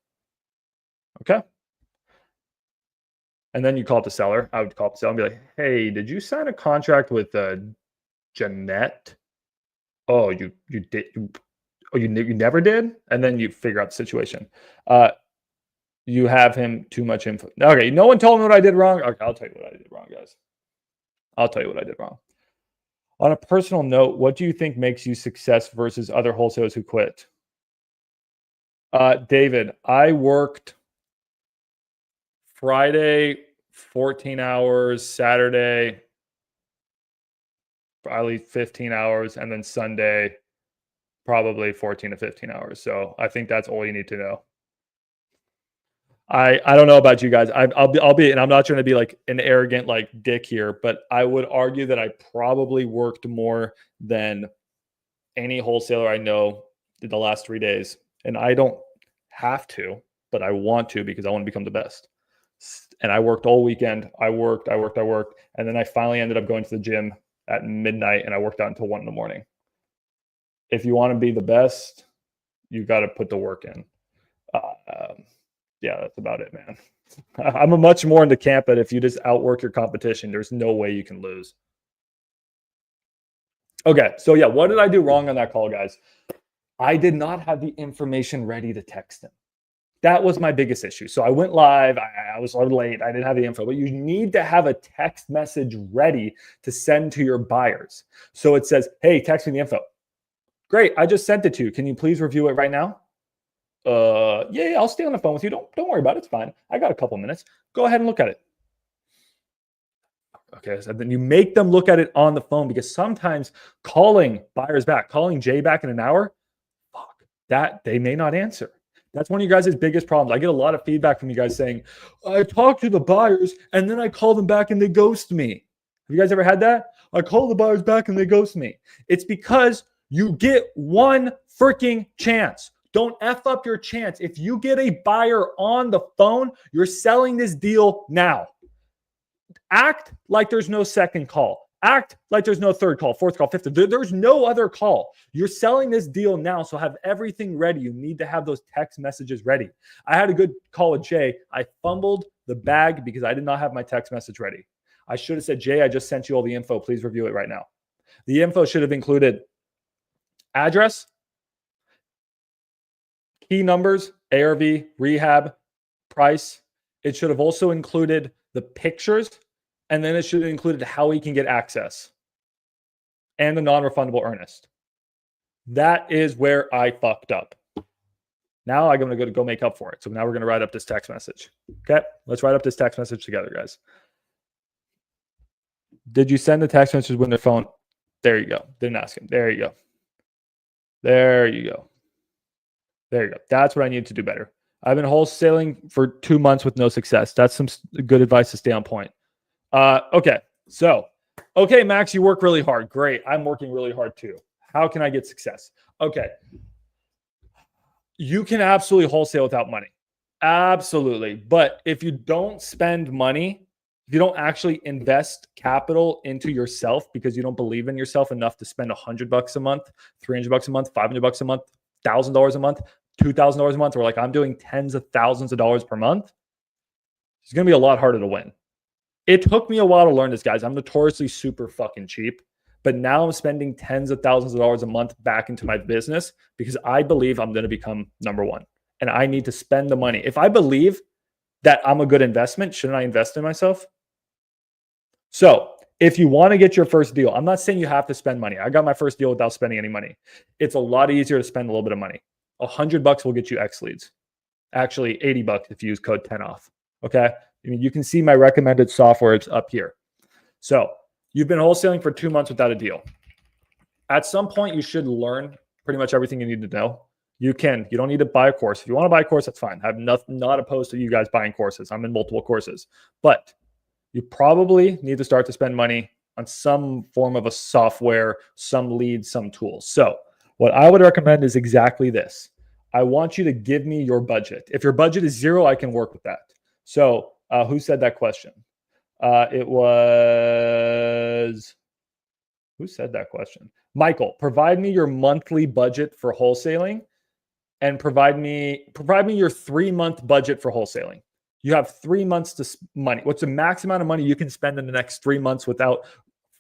Okay? And then you call up the seller. I would call up the seller and be like, hey, did you sign a contract with Jeanette? Oh, you did? You never did? And then you figure out the situation. You have him too much info. Okay, no one told me what I did wrong. Okay, I'll tell you what I did wrong, guys. I'll tell you what I did wrong. On a personal note, what do you think makes you success versus other wholesalers who quit? David, I worked Friday 14 hours, Saturday probably 15 hours, and then Sunday probably 14 to 15 hours. So I think that's all you need to know. I don't know about you guys. I'll be, and I'm not trying to be like an arrogant like dick here, but I would argue that I probably worked more than any wholesaler I know in the last 3 days. And I don't have to, but I want to because I want to become the best. And I worked all weekend. I worked. And then I finally ended up going to the gym at midnight and I worked out until 1 a.m. If you want to be the best, you got to put the work in. Yeah, that's about it, man. I'm a much more into camp that if you just outwork your competition, there's no way you can lose. Okay, so yeah, what did I do wrong on that call, guys? I did not have the information ready to text him. That was my biggest issue. So I went live. I was a little late. I didn't have the info, but you need to have a text message ready to send to your buyers. So it says, hey, text me the info. Great. I just sent it to you. Can you please review it right now? Yeah, I'll stay on the phone with you. Don't worry about it. It's fine. I got a couple minutes. Go ahead and look at it. Okay, so then you make them look at it on the phone, because sometimes calling buyers back, calling Jay back in an hour, fuck, that they may not answer. That's one of you guys' biggest problems. I get a lot of feedback from you guys saying, I talk to the buyers and then I call them back and they ghost me. Have you guys ever had that? I call the buyers back and they ghost me. It's because you get one freaking chance. Don't F up your chance. If you get a buyer on the phone, you're selling this deal now. Act like there's no second call. Act like there's no third call, fourth call, fifth. There's no other call. You're selling this deal now, so have everything ready. You need to have those text messages ready. I had a good call with Jay. I fumbled the bag because I did not have my text message ready. I should have said, Jay, I just sent you all the info. Please review it right now. The info should have included address, key numbers, ARV, rehab, price. It should have also included the pictures, and then it should have included how he can get access and the non-refundable earnest. That is where I fucked up. Now I'm going to go make up for it. So now we're going to write up this text message. Okay, let's write up this text message together, guys. Did you send the text message with their phone? There you go. Didn't ask him. There you go. There you go. There you go. That's what I need to do better. I've been wholesaling for 2 months with no success. That's some good advice to stay on point. Okay. So, okay, Max, you work really hard. Great. I'm working really hard too. How can I get success? Okay. You can absolutely wholesale without money. Absolutely. But if you don't spend money, if you don't actually invest capital into yourself because you don't believe in yourself enough to spend $100 a month, $300 a month, $500 a month, $1,000 a month, $2,000 a month, or like I'm doing tens of thousands of dollars per month, it's going to be a lot harder to win. It took me a while to learn this, guys. I'm notoriously super fucking cheap, but now I'm spending tens of thousands of dollars a month back into my business because I believe I'm going to become number one and I need to spend the money. If I believe that I'm a good investment, shouldn't I invest in myself? So if you want to get your first deal, I'm not saying you have to spend money. I got my first deal without spending any money. It's a lot easier to spend a little bit of money. $100 will get you X leads. Actually, $80 if you use code 10OFF. Okay. I mean, you can see my recommended software. It's up here. So you've been wholesaling for 2 months without a deal. At some point, you should learn pretty much everything you need to know. You don't need to buy a course. If you want to buy a course, that's fine. I'm not opposed to you guys buying courses. I'm in multiple courses, but you probably need to start to spend money on some form of a software, some leads, some tools. So what I would recommend is exactly this. I want you to give me your budget. If your budget is zero, I can work with that. So who said that question? It was, who said that question? Michael, provide me your monthly budget for wholesaling and provide me your 3-month budget for wholesaling. You have 3 months to money. What's the max amount of money you can spend in the next 3 months without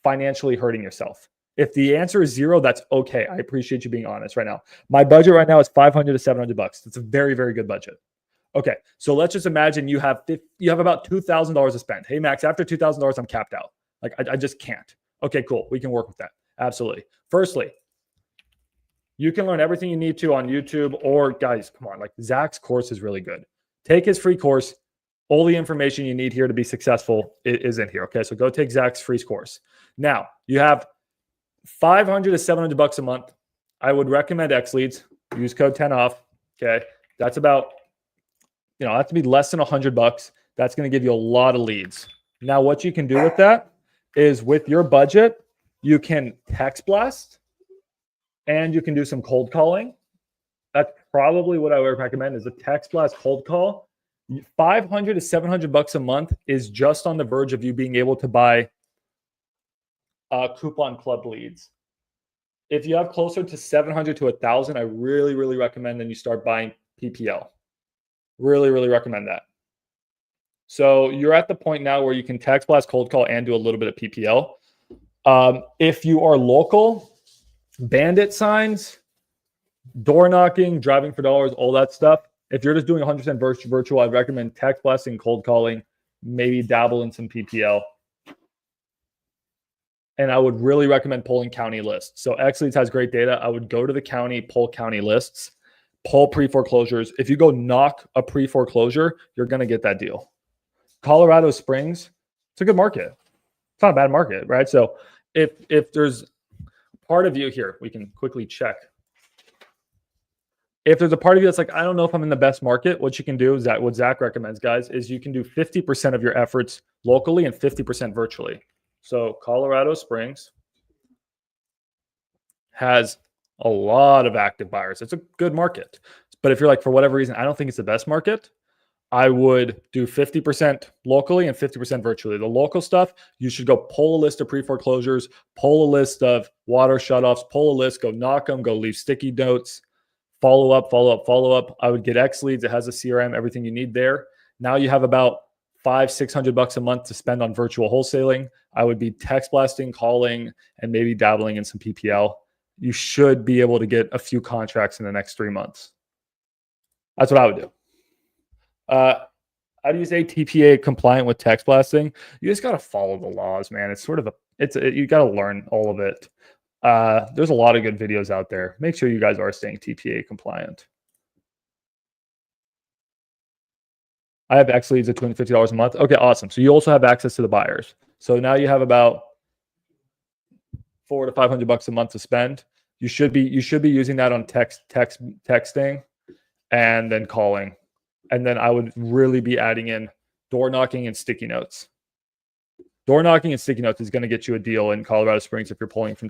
financially hurting yourself? If the answer is zero, that's okay. I appreciate you being honest right now. My budget right now is $500 to $700. That's a very, very good budget. Okay, so let's just imagine you have about $2,000 to spend. Hey, Max, after $2,000, I'm capped out. Like I just can't. Okay, cool. We can work with that. Absolutely. Firstly, you can learn everything you need to on YouTube, or guys, come on, like Zach's course is really good. Take his free course. All the information you need here to be successful is in here. Okay, so go take Zach's free course. Now you have $500 to $700 a month. I would recommend X leads. Use code 10OFF. Okay, that's about, that to be less than $100. That's going to give you a lot of leads. Now, what you can do with that is with your budget, you can text blast and you can do some cold calling. That's probably what I would recommend is a text blast cold call. $500 to $700 a month is just on the verge of you being able to buy coupon club leads. If you have closer to 700 to 1,000, I really, really recommend then you start buying PPL. Really, really recommend that. So you're at the point now where you can text blast cold call and do a little bit of PPL. If you are local, bandit signs, door knocking, driving for dollars, all that stuff, If you're just doing 100% virtual, I'd recommend text blasting, cold calling, maybe dabble in some PPL. And I would really recommend pulling county lists. So XLeads has great data. I would go to the county, pull county lists, pull pre-foreclosures. If you go knock a pre-foreclosure, you're going to get that deal. Colorado Springs, it's a good market. It's not a bad market, right? So if there's part of you here, we can quickly check. If there's a part of you that's like, I don't know if I'm in the best market, what you can do is that what Zach recommends, guys, is you can do 50% of your efforts locally and 50% virtually. So Colorado Springs has a lot of active buyers. It's a good market. But if you're like, for whatever reason, I don't think it's the best market, I would do 50% locally and 50% virtually. The local stuff, you should go pull a list of pre-foreclosures, pull a list of water shutoffs, pull a list, go knock them, go leave sticky notes, follow up. I would get XLeads. It has a CRM, everything you need there. Now you have about $500-600 a month to spend on virtual wholesaling. I would be text blasting, calling, and maybe dabbling in some PPL. You should be able to get a few contracts in the next 3 months. That's what I would do. How do you say TPA compliant with text blasting? You just got to follow the laws, man. It's sort of you got to learn all of it. There's a lot of good videos out there. Make sure you guys are staying TPA compliant. I have XLeads at $250 a month. Okay, awesome. So you also have access to the buyers. So now you have about $400 to $500 a month to spend. You should be using that on texting and then calling. And then I would really be adding in door knocking and sticky notes. Door knocking and sticky notes is going to get you a deal in Colorado Springs if you're pulling from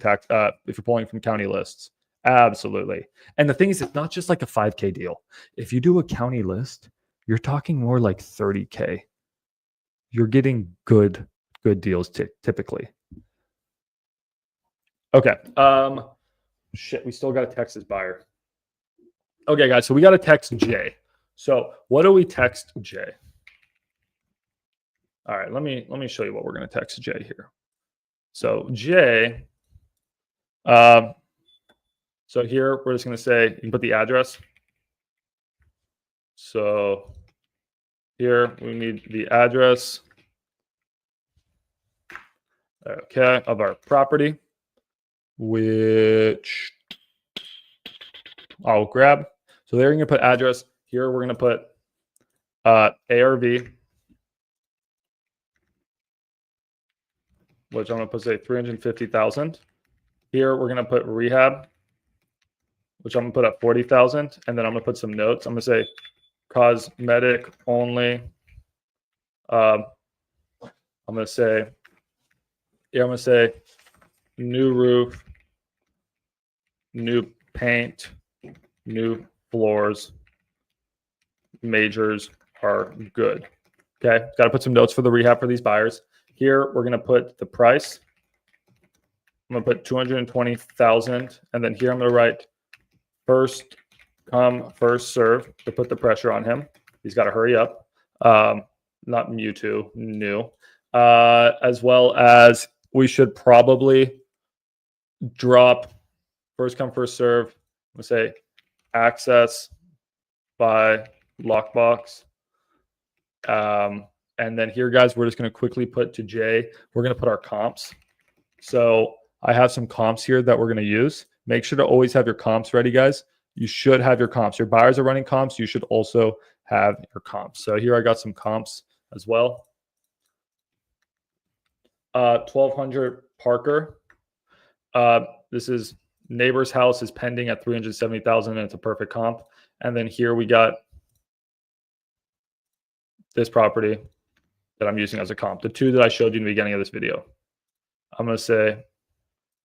county lists. Absolutely. And the thing is, it's not just like a 5K deal. If you do a county list, you're talking more like 30K. You're getting good deals typically. Okay. We still got a Texas buyer. Okay, guys. So we got to text Jay. So what do we text Jay? All right, let me show you what we're going to text Jay here. So Jay, so here we're just going to say, you can put the address. So here we need the address, okay, of our property, which I'll grab. So there you're going to put address. Here we're going to put ARV, which I'm going to put, say, 350,000. Here we're going to put rehab, which I'm going to put at 40,000, and then I'm going to put some notes. I'm going to say cosmetic only. I'm going to say new roof, new paint, new floors, majors are good. Okay, got to put some notes for the rehab for these buyers. Here we're going to put the price. I'm going to put 220,000, and then here I'm going to write first come, first serve to put the pressure on him. He's got to hurry up. Not Mewtwo, new. As well as we should probably drop first come, first serve. I'm going to say access by lockbox. And then here, guys, we're just going to quickly put to Jay. We're going to put our comps. So I have some comps here that we're going to use. Make sure to always have your comps ready, guys. You should have your comps. Your buyers are running comps. You should also have your comps. So here I got some comps as well. 1200 Parker. This is neighbor's house is pending at 370,000, and it's a perfect comp. And then here we got this property that I'm using as a comp, the two that I showed you in the beginning of this video. I'm going to say,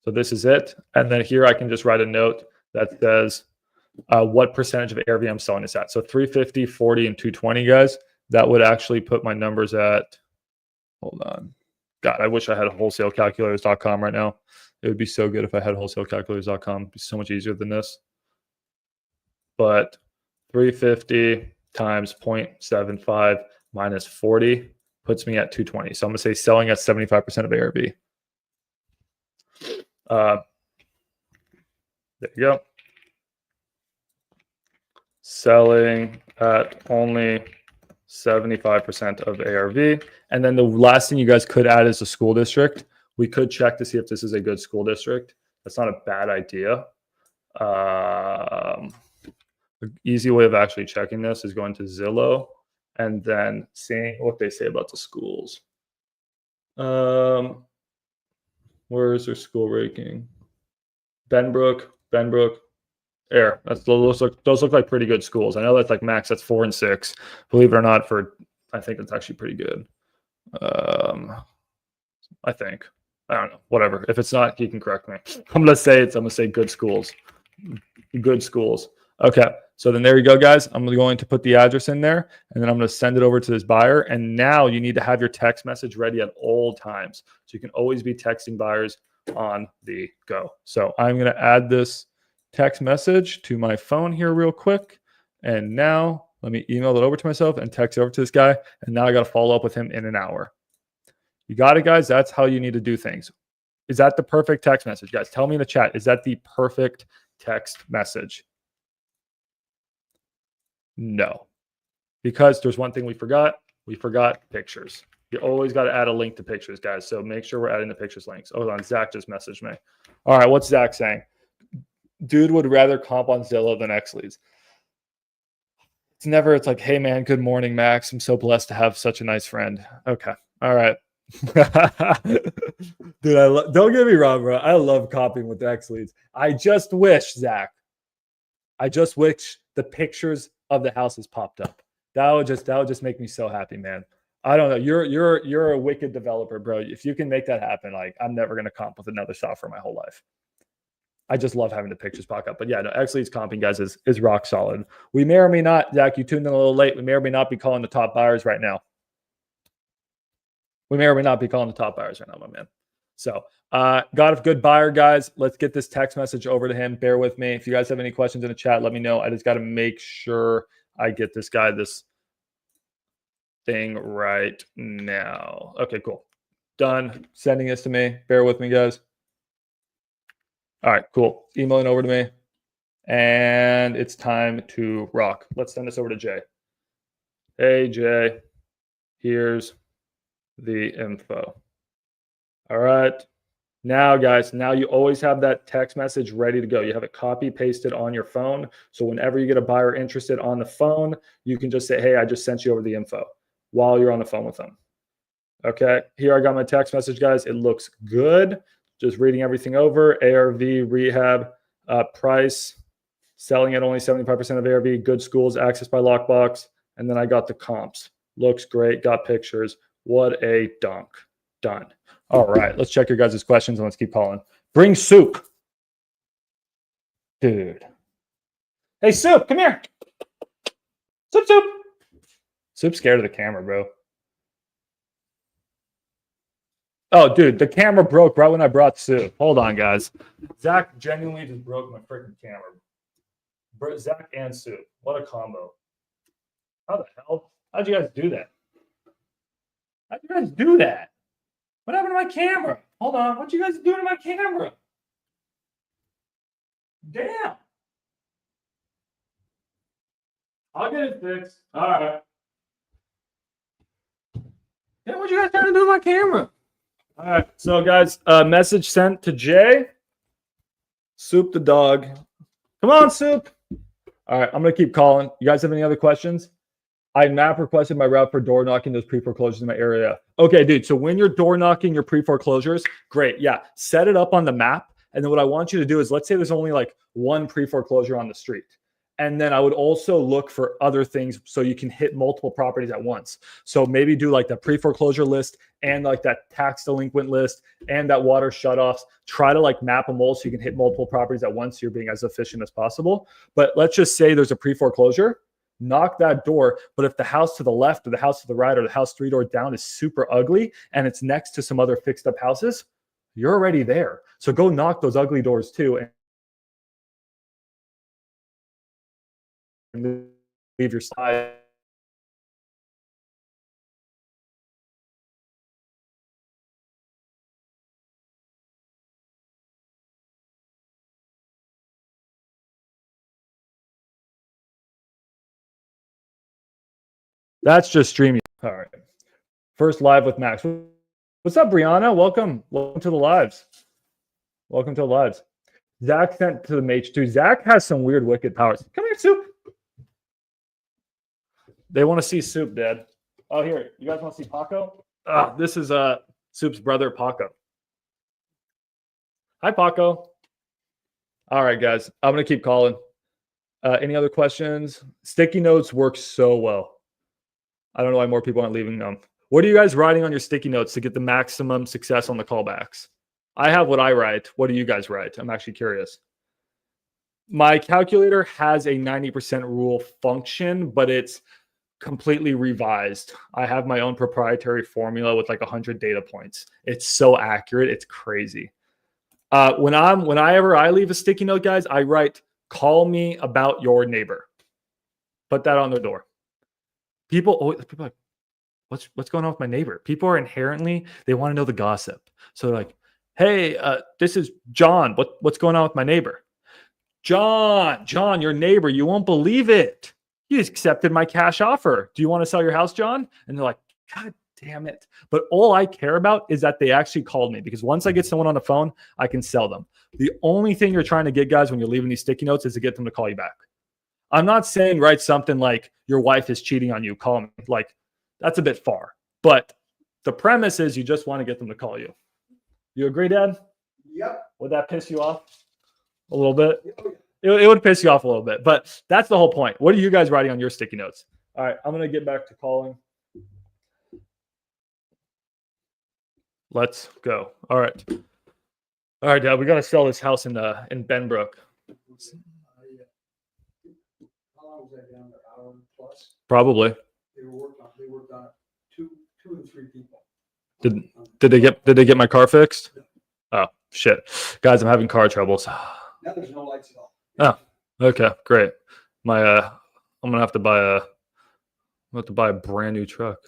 so this is it. And then here I can just write a note that says what percentage of ARV I'm selling this at. So 350, 40, and 220, guys. That would actually put my numbers at, hold on. God, I wish I had wholesalecalculators.com right now. It would be so good if I had wholesalecalculators.com. It'd be so much easier than this. But 350 times 0.75 minus 40 puts me at 220. So I'm going to say selling at 75% of ARV. There you go. Selling at only 75% of ARV. And then the last thing you guys could add is the school district. We could check to see if this is a good school district. That's not a bad idea. The easy way of actually checking this is going to Zillow and then seeing what they say about the schools. Where is their school ranking? Benbrook, Air. Those look like pretty good schools. I know that's like max. That's 4 and 6. Believe it or not, I think that's actually pretty good. I think. I don't know. Whatever. If it's not, he can correct me. I'm gonna say good schools. Good schools. Okay. So then there you go, guys. I'm going to put the address in there, and then I'm going to send it over to this buyer. And now you need to have your text message ready at all times, so you can always be texting buyers on the go. So I'm going to add this text message to my phone here real quick. And now let me email it over to myself and text it over to this guy. And now I got to follow up with him in an hour. You got it, guys. That's how you need to do things. Is that the perfect text message, guys? Tell me in the chat. Is that the perfect text message? No, because there's one thing we forgot. We forgot pictures. You always got to add a link to pictures, guys. So make sure we're adding the pictures links. Hold on. Zach just messaged me. All right. What's Zach saying? Dude would rather comp on Zillow than X Leads. It's like, hey, man, good morning, Max. I'm so blessed to have such a nice friend. Okay. All right. Dude, don't get me wrong, bro. I love copying with X Leads. I just wish, Zach, the pictures of the houses popped up. That would just make me so happy, man. I don't know. You're a wicked developer, bro. If you can make that happen, like I'm never gonna comp with another software my whole life. I just love having the pictures pop up. But yeah, no, X Leads comping, guys, is rock solid. We may or may not, Zach, you tuned in a little late. We may or may not be calling the top buyers right now. We may or may not be calling the top buyers right now, my man. So got a good buyer, guys. Let's get this text message over to him. Bear with me. If you guys have any questions in the chat, let me know. I just got to make sure I get this guy this thing right now. Okay, cool. Done sending this to me. Bear with me, guys. All right, cool. Emailing over to me. And it's time to rock. Let's send this over to Jay. Hey, Jay. Here's the info. All right. Now, guys, now you always have that text message ready to go. You have it copy pasted on your phone. So whenever you get a buyer interested on the phone, you can just say, hey, I just sent you over the info while you're on the phone with them. Okay. Here I got my text message, guys. It looks good. Just reading everything over. ARV, rehab, price, selling at only 75% of ARV, good schools, access by lockbox. And then I got the comps. Looks great. Got pictures. What a dunk. Done. All right. Let's check your guys' questions and let's keep calling. Bring Soup. Dude. Hey, Soup, come here. Soup. Soup's scared of the camera, bro. Oh, dude, the camera broke right when I brought Soup. Hold on, guys. Zach genuinely just broke my freaking camera. Zach and Soup. What a combo. How the hell? How'd you guys do that? How'd you guys do that? What happened to my camera? Hold on. What you guys doing to my camera? Damn. I'll get it fixed. All right. Yeah, what you guys trying to do to my camera? All right. So, guys, message sent to Jay. Soup the dog. Come on, Soup. All right. I'm going to keep calling. You guys have any other questions? I map requested my route for door knocking those pre-foreclosures in my area. Okay, dude. So when you're door knocking your pre-foreclosures, great. Yeah. Set it up on the map. And then what I want you to do is, let's say there's only like one pre-foreclosure on the street. And then I would also look for other things so you can hit multiple properties at once. So maybe do like the pre-foreclosure list and like that tax delinquent list and that water shutoffs. Try to like map them all so you can hit multiple properties at once. So you're being as efficient as possible. But let's just say there's a pre-foreclosure. Knock that door. But if the house to the left or the house to the right or the house 3 doors down is super ugly and it's next to some other fixed up houses, you're already there. So go knock those ugly doors too and leave your side That's just streaming. All right. First live with Max. What's up, Brianna? Welcome. Welcome to the lives. Welcome to the lives. Zach sent to the mage too. Zach has some weird wicked powers. Come here, Soup. They want to see Soup, Dad. Oh, here. You guys want to see Paco? This is Soup's brother, Paco. Hi, Paco. All right, guys. I'm going to keep calling. Any other questions? Sticky notes work so well. I don't know why more people aren't leaving them. What are you guys writing on your sticky notes to get the maximum success on the callbacks? I have what I write. What do you guys write? I'm actually curious. My calculator has a 90% rule function, but it's completely revised. I have my own proprietary formula with like 100 data points. It's so accurate. It's crazy. Whenever I leave a sticky note, guys, I write, call me about your neighbor. Put that on their door. People are like, what's going on with my neighbor? People are inherently, they want to know the gossip. So they're like, hey, this is John. What's going on with my neighbor? John, your neighbor, you won't believe it. He accepted my cash offer. Do you want to sell your house, John? And they're like, God damn it. But all I care about is that they actually called me, because once I get someone on the phone, I can sell them. The only thing you're trying to get, guys, when you're leaving these sticky notes is to get them to call you back. I'm not saying write something like your wife is cheating on you, call me. Like, that's a bit far. But the premise is you just want to get them to call you. You agree, Dad? Yep. Would that piss you off a little bit? It would piss you off a little bit, but that's the whole point. What are you guys writing on your sticky notes? All right, I'm going to get back to calling. Let's go. All right, Dad, we got to sell this house in Benbrook. How long was that down there? Hour plus? Probably. They worked on it. Two and three people. Did they get my car fixed? Oh shit, guys, I'm having car troubles. Now there's no lights at all. Oh, okay, great. I'm gonna have to buy a brand new truck.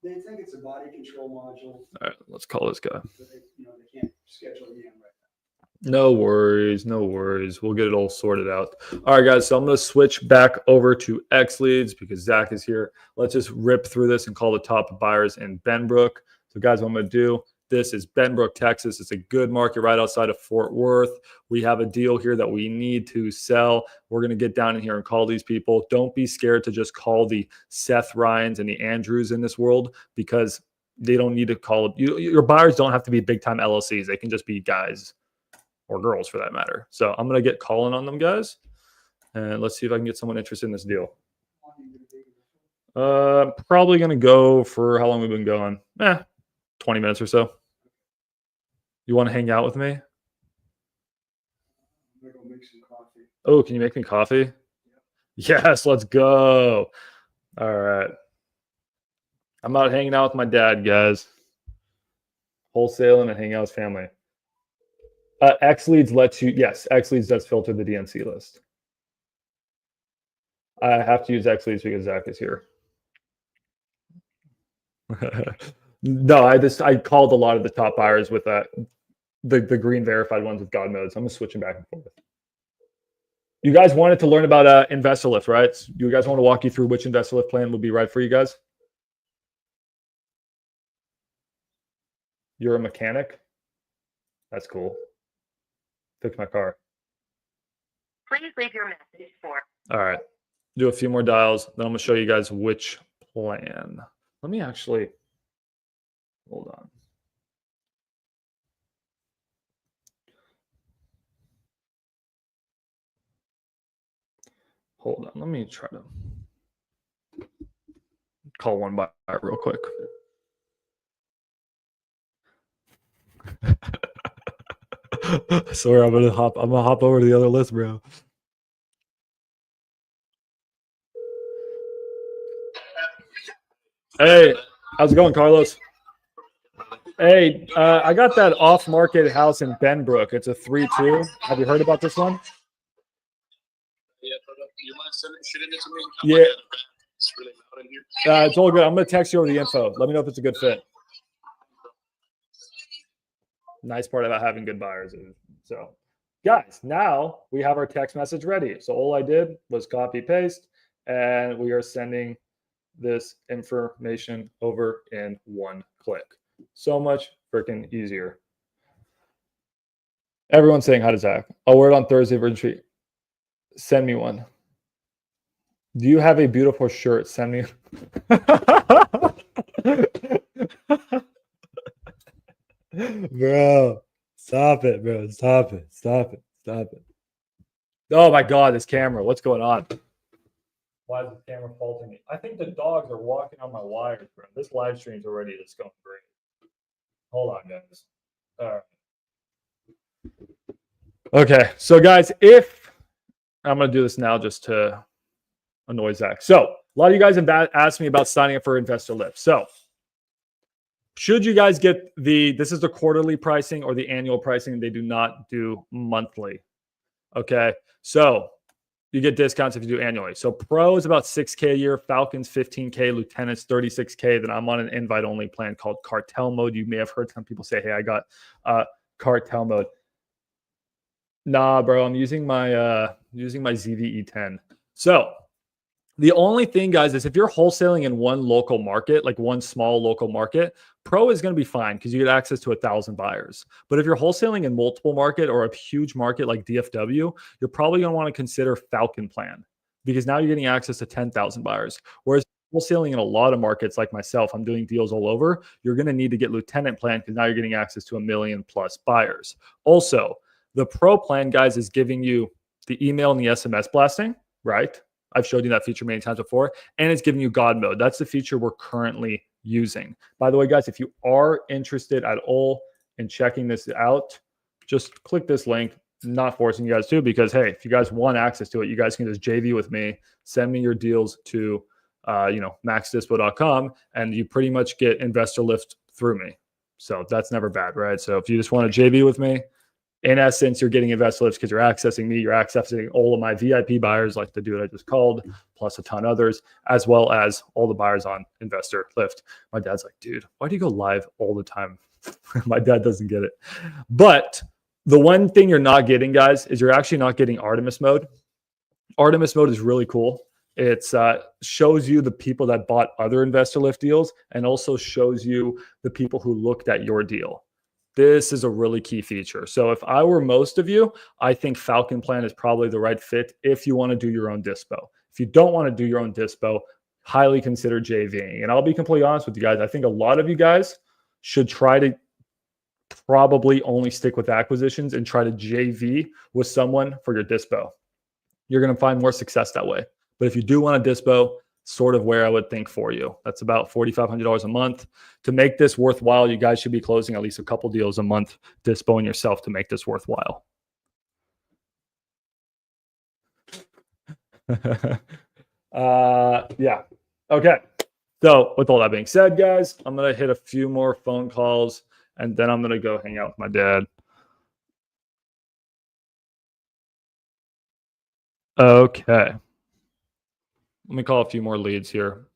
They think it's a body control module. All right, let's call this guy. But they can't schedule you in right now. No worries. We'll get it all sorted out. All right, guys. So I'm going to switch back over to X Leads because Zach is here. Let's just rip through this and call the top buyers in Benbrook. So, guys, what I'm going to do, this is Benbrook, Texas. It's a good market right outside of Fort Worth. We have a deal here that we need to sell. We're going to get down in here and call these people. Don't be scared to just call the Seth Ryans and the Andrews in this world, because they don't need to call you. Your buyers don't have to be big time LLCs. They can just be guys or girls for that matter. So I'm going to get calling on them, guys. And let's see if I can get someone interested in this deal. Probably going to go for how long we've been going. 20 minutes or so. You want to hang out with me? I'm gonna go make some coffee. Oh, can you make me coffee? Yeah. Yes, let's go. All right. I'm not hanging out with my dad, guys. Wholesaling and hanging out with family. X Leads lets you, yes, X Leads does filter the DNC list. I have to use X Leads because Zach is here. No, I called a lot of the top buyers with the green verified ones with God modes. I'm just switching back and forth. You guys wanted to learn about Investorlift, right? You guys want to walk you through which Investorlift plan would be right for you guys? You're a mechanic? That's cool. Fix my car. Please leave your message for. All right. Do a few more dials. Then I'm going to show you guys which plan. Let me actually, hold on. Hold on. Let me try to call one by real quick. Sorry, I'm gonna hop over to the other list, bro. Hey, how's it going, Carlos? Hey, I got that off-market house in Benbrook. It's a 3-2. Have you heard about this one? Yeah, you mind shooting it to me? Yeah. It's really loud in here. It's all good. I'm gonna text you over the info. Let me know if it's a good fit. Nice part about having good buyers. So, guys, now we have our text message ready. So all I did was copy paste, and we are sending this information over in one click. So much freaking easier. Everyone's saying hi to Zach. I'll wear it on Thursday for retreat. Send me one. Do you have a beautiful shirt? Send me. Bro, stop it, bro. Stop it. Stop it. Stop it. Oh my God, this camera. What's going on? Why is this camera faulting me? I think the dogs are walking on my wires, bro. This live stream's already just going great. Hold on, guys. All right. Okay, so guys, if I'm gonna do this now just to annoy Zach. So a lot of you guys have asked me about signing up for Investorlift. So should you guys get this is the quarterly pricing or the annual pricing? They do not do monthly. Okay, so you get discounts if you do annually. So Pro is about 6K a year, Falcons 15K, Lieutenants 36K. Then I'm on an invite only plan called Cartel Mode. You may have heard some people say, "Hey, I got Cartel Mode." Nah, bro, I'm using my ZVE10. So the only thing, guys, is if you're wholesaling in one local market, like one small local market, Pro is going to be fine because you get access to 1,000 buyers. But if you're wholesaling in multiple market or a huge market like DFW, you're probably going to want to consider Falcon Plan because now you're getting access to 10,000 buyers. Whereas wholesaling in a lot of markets like myself, I'm doing deals all over, you're going to need to get Lieutenant Plan because now you're getting access to 1 million plus buyers. Also, the Pro plan, guys, is giving you the email and the SMS blasting, right? I've showed you that feature many times before, and it's giving you God mode. That's the feature we're currently using. By the way, guys, if you are interested at all in checking this out, just click this link. Not forcing you guys to, because hey, if you guys want access to it, you guys can just JV with me. Send me your deals to maxdispo.com, and you pretty much get Investorlift through me. So that's never bad, right? So if you just want to JV with me, in essence, you're getting Investorlift because you're accessing me. You're accessing all of my VIP buyers, like the dude I just called, plus a ton others, as well as all the buyers on Investorlift. My dad's like, dude, why do you go live all the time? My dad doesn't get it. But the one thing you're not getting, guys, is you're actually not getting Artemis mode. Artemis mode is really cool. It shows you the people that bought other Investorlift deals and also shows you the people who looked at your deal. This is a really key feature. So if I were most of you, I think Falcon Plan is probably the right fit if you want to do your own dispo. If you don't want to do your own dispo, highly consider JVing. And I'll be completely honest with you guys. I think a lot of you guys should try to probably only stick with acquisitions and try to JV with someone for your dispo. You're going to find more success that way. But if you do want a dispo, sort of where I would think for you. That's about $4,500 a month. To make this worthwhile, you guys should be closing at least a couple deals a month, dispoing yourself to make this worthwhile. Yeah. Okay. So with all that being said, guys, I'm going to hit a few more phone calls and then I'm going to go hang out with my dad. Okay. Let me call a few more leads here.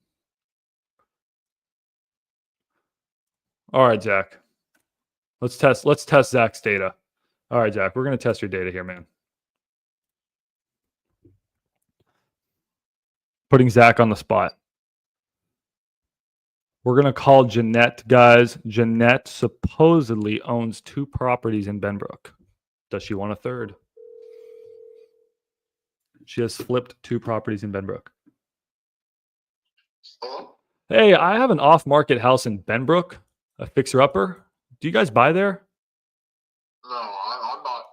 All right, Zach. Let's test Zach's data. All right, Zach, we're going to test your data here, man. Putting Zach on the spot. We're going to call Jeanette, guys. Jeanette supposedly owns 2 properties in Benbrook. Does she want a third? She has flipped 2 properties in Benbrook. Hello? Hey, I have an off-market house in Benbrook, a fixer-upper. Do you guys buy there? No, I'm not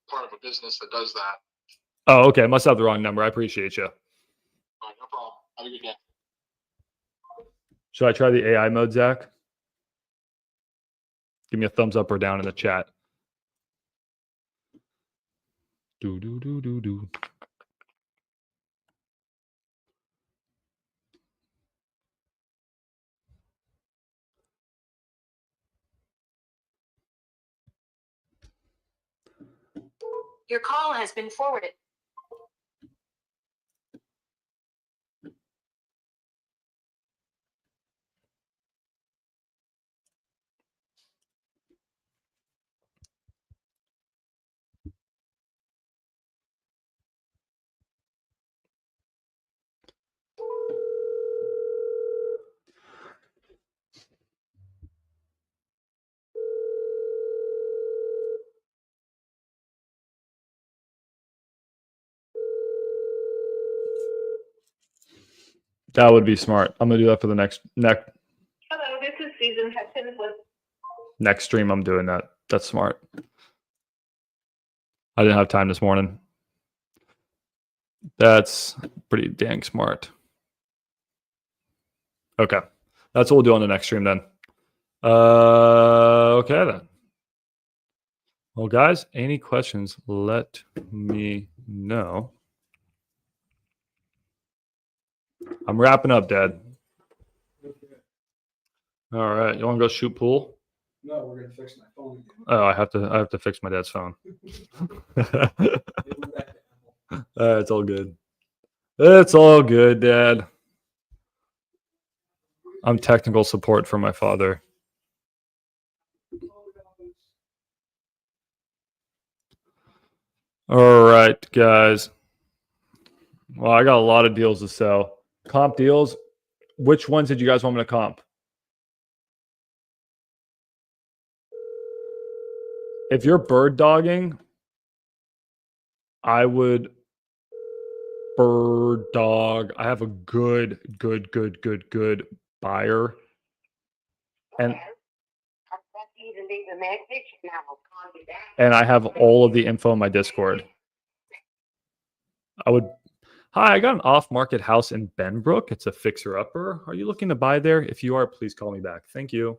part of a business that does that. Oh, okay. Must have the wrong number. I appreciate you. All right, no problem. Have a good day. Should I try the AI mode, Zach? Give me a thumbs up or down in the chat. Do, do, do, do, do. Your call has been forwarded. That would be smart. I'm gonna do that for the next Hello, this is Susan Hudson with next stream. I'm doing that. That's smart. I didn't have time this morning. That's pretty dang smart. Okay. That's what we'll do on the next stream then. Okay then. Well, guys, any questions, let me know. I'm wrapping up, Dad. Okay. All right. You want to go shoot pool? No, we're gonna fix my phone again. Oh, I have to fix my dad's phone. It went back to Apple. It's all good. It's all good, Dad. I'm technical support for my father. All right, guys. Well, I got a lot of deals to sell. Comp deals. Which ones did you guys want me to comp? If you're bird dogging, I would bird dog. I have a good buyer. And I have all of the info in my Discord. Hi, I got an off-market house in Benbrook. It's a fixer-upper. Are you looking to buy there? If you are, please call me back. Thank you.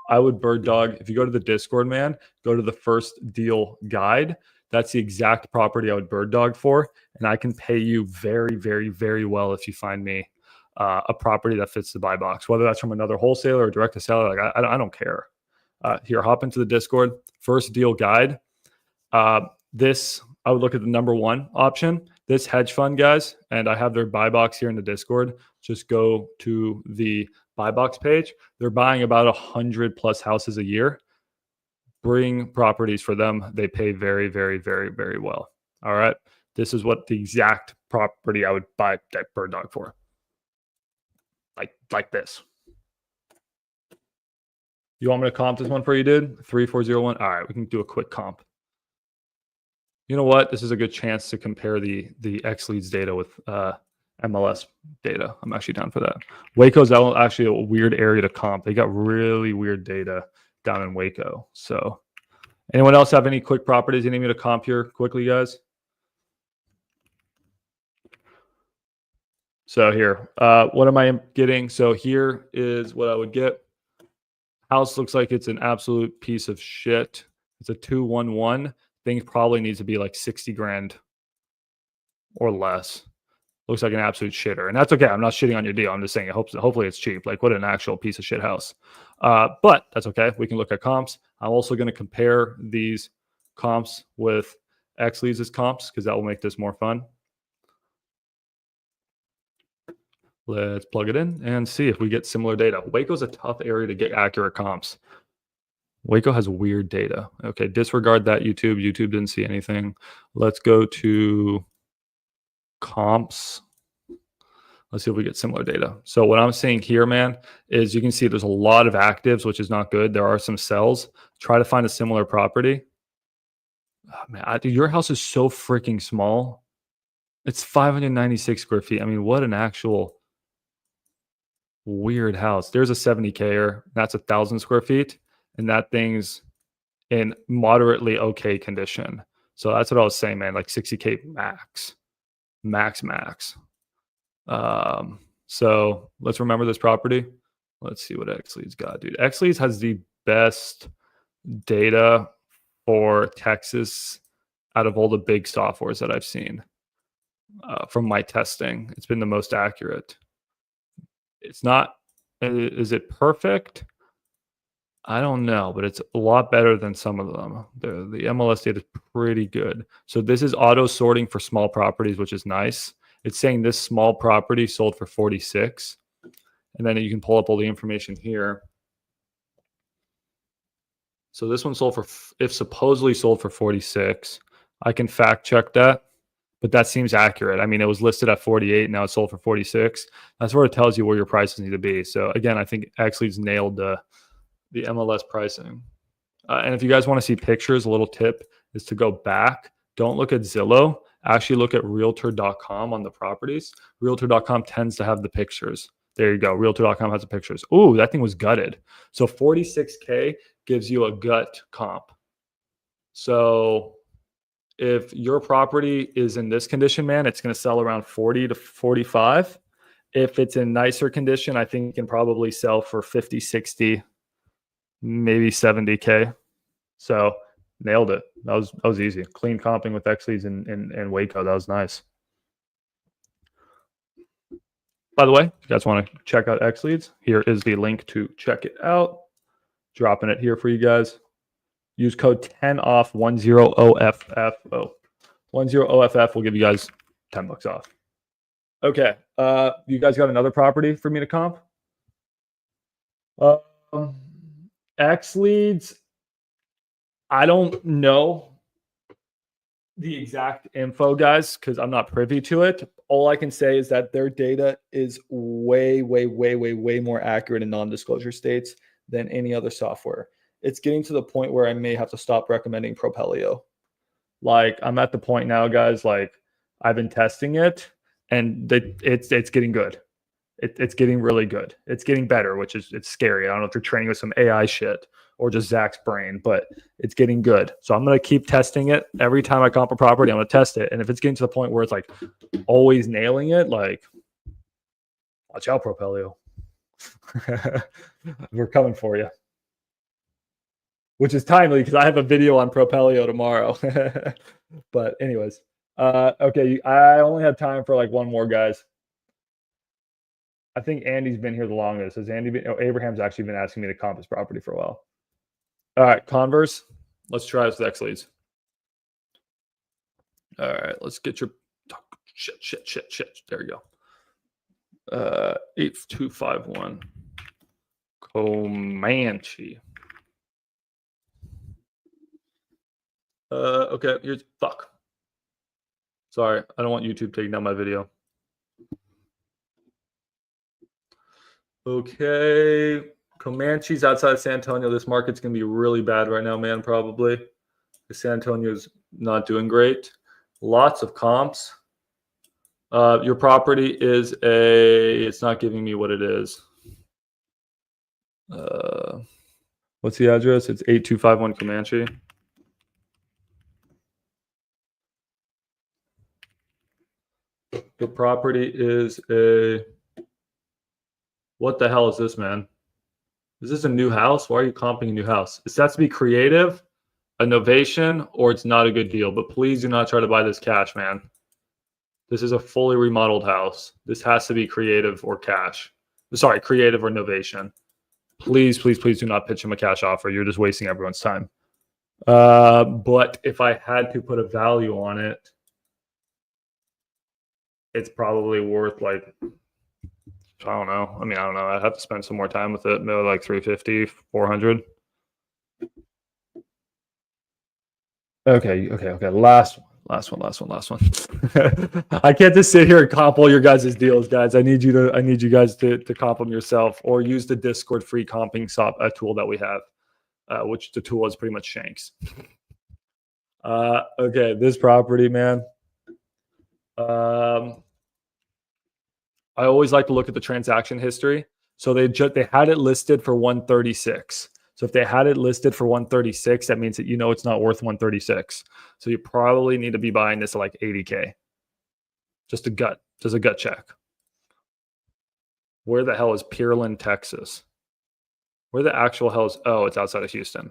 I would bird dog. If you go to the Discord, man, go to the first deal guide. That's the exact property I would bird dog for. And I can pay you very, very, very well if you find me a property that fits the buy box, whether that's from another wholesaler or direct to seller. Like I don't care. Here, hop into the Discord. First deal guide. This, I would look at the number one option. This hedge fund, guys, and I have their buy box here in the Discord. Just go to the buy box page. They're buying about 100 plus houses a year. Bring properties for them. They pay very, very, very, very well. All right. This is what the exact property I would buy that bird dog for. Like this. You want me to comp this one for you, dude? 3401. All right, we can do a quick comp. You know what? This is a good chance to compare the X leads data with MLS data. I'm actually down for that. Waco's actually a weird area to comp. They got really weird data down in Waco. So anyone else have any quick properties you need me to comp here quickly, guys? So here, what am I getting? So here is what I would get. House looks like it's an absolute piece of shit. It's a 211. Thing probably needs to be like 60 grand or less. Looks like an absolute shitter. And that's okay. I'm not shitting on your deal. I'm just saying hopefully it's cheap. Like what an actual piece of shit house. But that's okay. We can look at comps. I'm also going to compare these comps with X leads comps because that will make this more fun. Let's plug it in and see if we get similar data. Waco's a tough area to get accurate comps. Waco has weird data. Okay, disregard that YouTube. YouTube didn't see anything. Let's go to comps. Let's see if we get similar data. So what I'm seeing here, man, is you can see there's a lot of actives, which is not good. There are some sells. Try to find a similar property. Oh, man, dude, your house is so freaking small. It's 596 square feet. I mean, what an actual weird house. There's a 70K-er. That's 1,000 square feet. And that thing's in moderately okay condition. So that's what I was saying, man. Like 60K max. So let's remember this property. Let's see what XLeads got, dude. XLeads has the best data for Texas out of all the big softwares that I've seen from my testing. It's been the most accurate. It's not, is it perfect? I don't know, but it's a lot better than some of them. The MLS data is pretty good. So this is auto sorting for small properties, which is nice. It's saying this small property sold for 46. And then you can pull up all the information here. So this one sold for, if supposedly sold for 46, I can fact check that, but that seems accurate. I mean, it was listed at 48, now it's sold for 46. That's where it tells you where your prices need to be. So again, I think XLeads nailed the MLS pricing. And if you guys want to see pictures, a little tip is to go back. Don't look at Zillow. actually look at realtor.com on the properties. Realtor.com tends to have the pictures. There you go. Realtor.com has the pictures. Ooh, that thing was gutted. So 46K gives you a gut comp. So if your property is in this condition, man, it's going to sell around 40 to 45. If it's in nicer condition, I think it can probably sell for 50, 60, maybe 70K. So nailed it. That was easy. Clean comping with X leads in Waco. That was nice. By the way, if you guys want to check out X leads, here is the link to check it out. Dropping it here for you guys. Use code 10OFF 10OFF. 10OFF will give you guys $10 off. Okay. You guys got another property for me to comp? X leads. I don't know the exact info, guys, because I'm not privy to it. All I can say is that their data is way more accurate in non-disclosure states than any other software. It's getting to the point where I may have to stop recommending Propelio. Like, I'm at the point now, guys, like I've been testing it and it's getting good. It's getting really good. It's getting better, which is it's scary. I don't know if they're training with some AI shit or just Zach's brain, but it's getting good. So I'm going to keep testing it. Every time I comp a property, I'm going to test it. And if it's getting to the point where it's like always nailing it, like watch out, Propelio. We're coming for you. Which is timely because I have a video on Propelio tomorrow. But anyways, okay. I only have time for like one more, guys. I think Andy's been here the longest. Has Andy been? Oh, Abraham's actually been asking me to comp his property for a while. All right, Converse. Let's try this with X leads. All right, let's get your shit. There you go. 8251 Comanche. Okay, here's fuck. Sorry, I don't want YouTube taking down my video. Okay, Comanche's outside of San Antonio. This market's gonna be really bad right now, man. Probably. San Antonio's not doing great. Lots of comps. Your property is it's not giving me what it is. What's the address? It's 8251 Comanche. The property is what the hell is this, man? Is this a new house? Why are you comping a new house? It has to be creative, a novation, or it's not a good deal. But please do not try to buy this cash, man. This is a fully remodeled house. This has to be creative or cash. Sorry, creative or novation. Please do not pitch him a cash offer. You're just wasting everyone's time. But if I had to put a value on it, it's probably worth like, I don't know. I mean, I don't know. I'd have to spend some more time with it. Maybe like 350, 400. Okay. Last one. I can't just sit here and comp all your guys' deals, guys. I need you guys to comp them yourself or use the Discord free comping tool that we have, which the tool is pretty much Shanks. Okay, this property, man. I always like to look at the transaction history. So they had it listed for 136. So if they had it listed for 136, that means that it's not worth 136. So you probably need to be buying this at like 80K. Just a gut check. Where the hell is Pearland, Texas? Where the actual hell is? Oh, it's outside of Houston.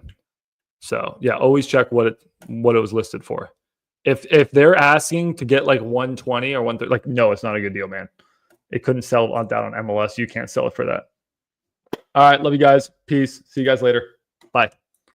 So yeah, always check what it was listed for. If they're asking to get like 120 or 130, like no, it's not a good deal, man. It couldn't sell on MLS. You can't sell it for that. All right, love you guys. Peace. See you guys later. Bye.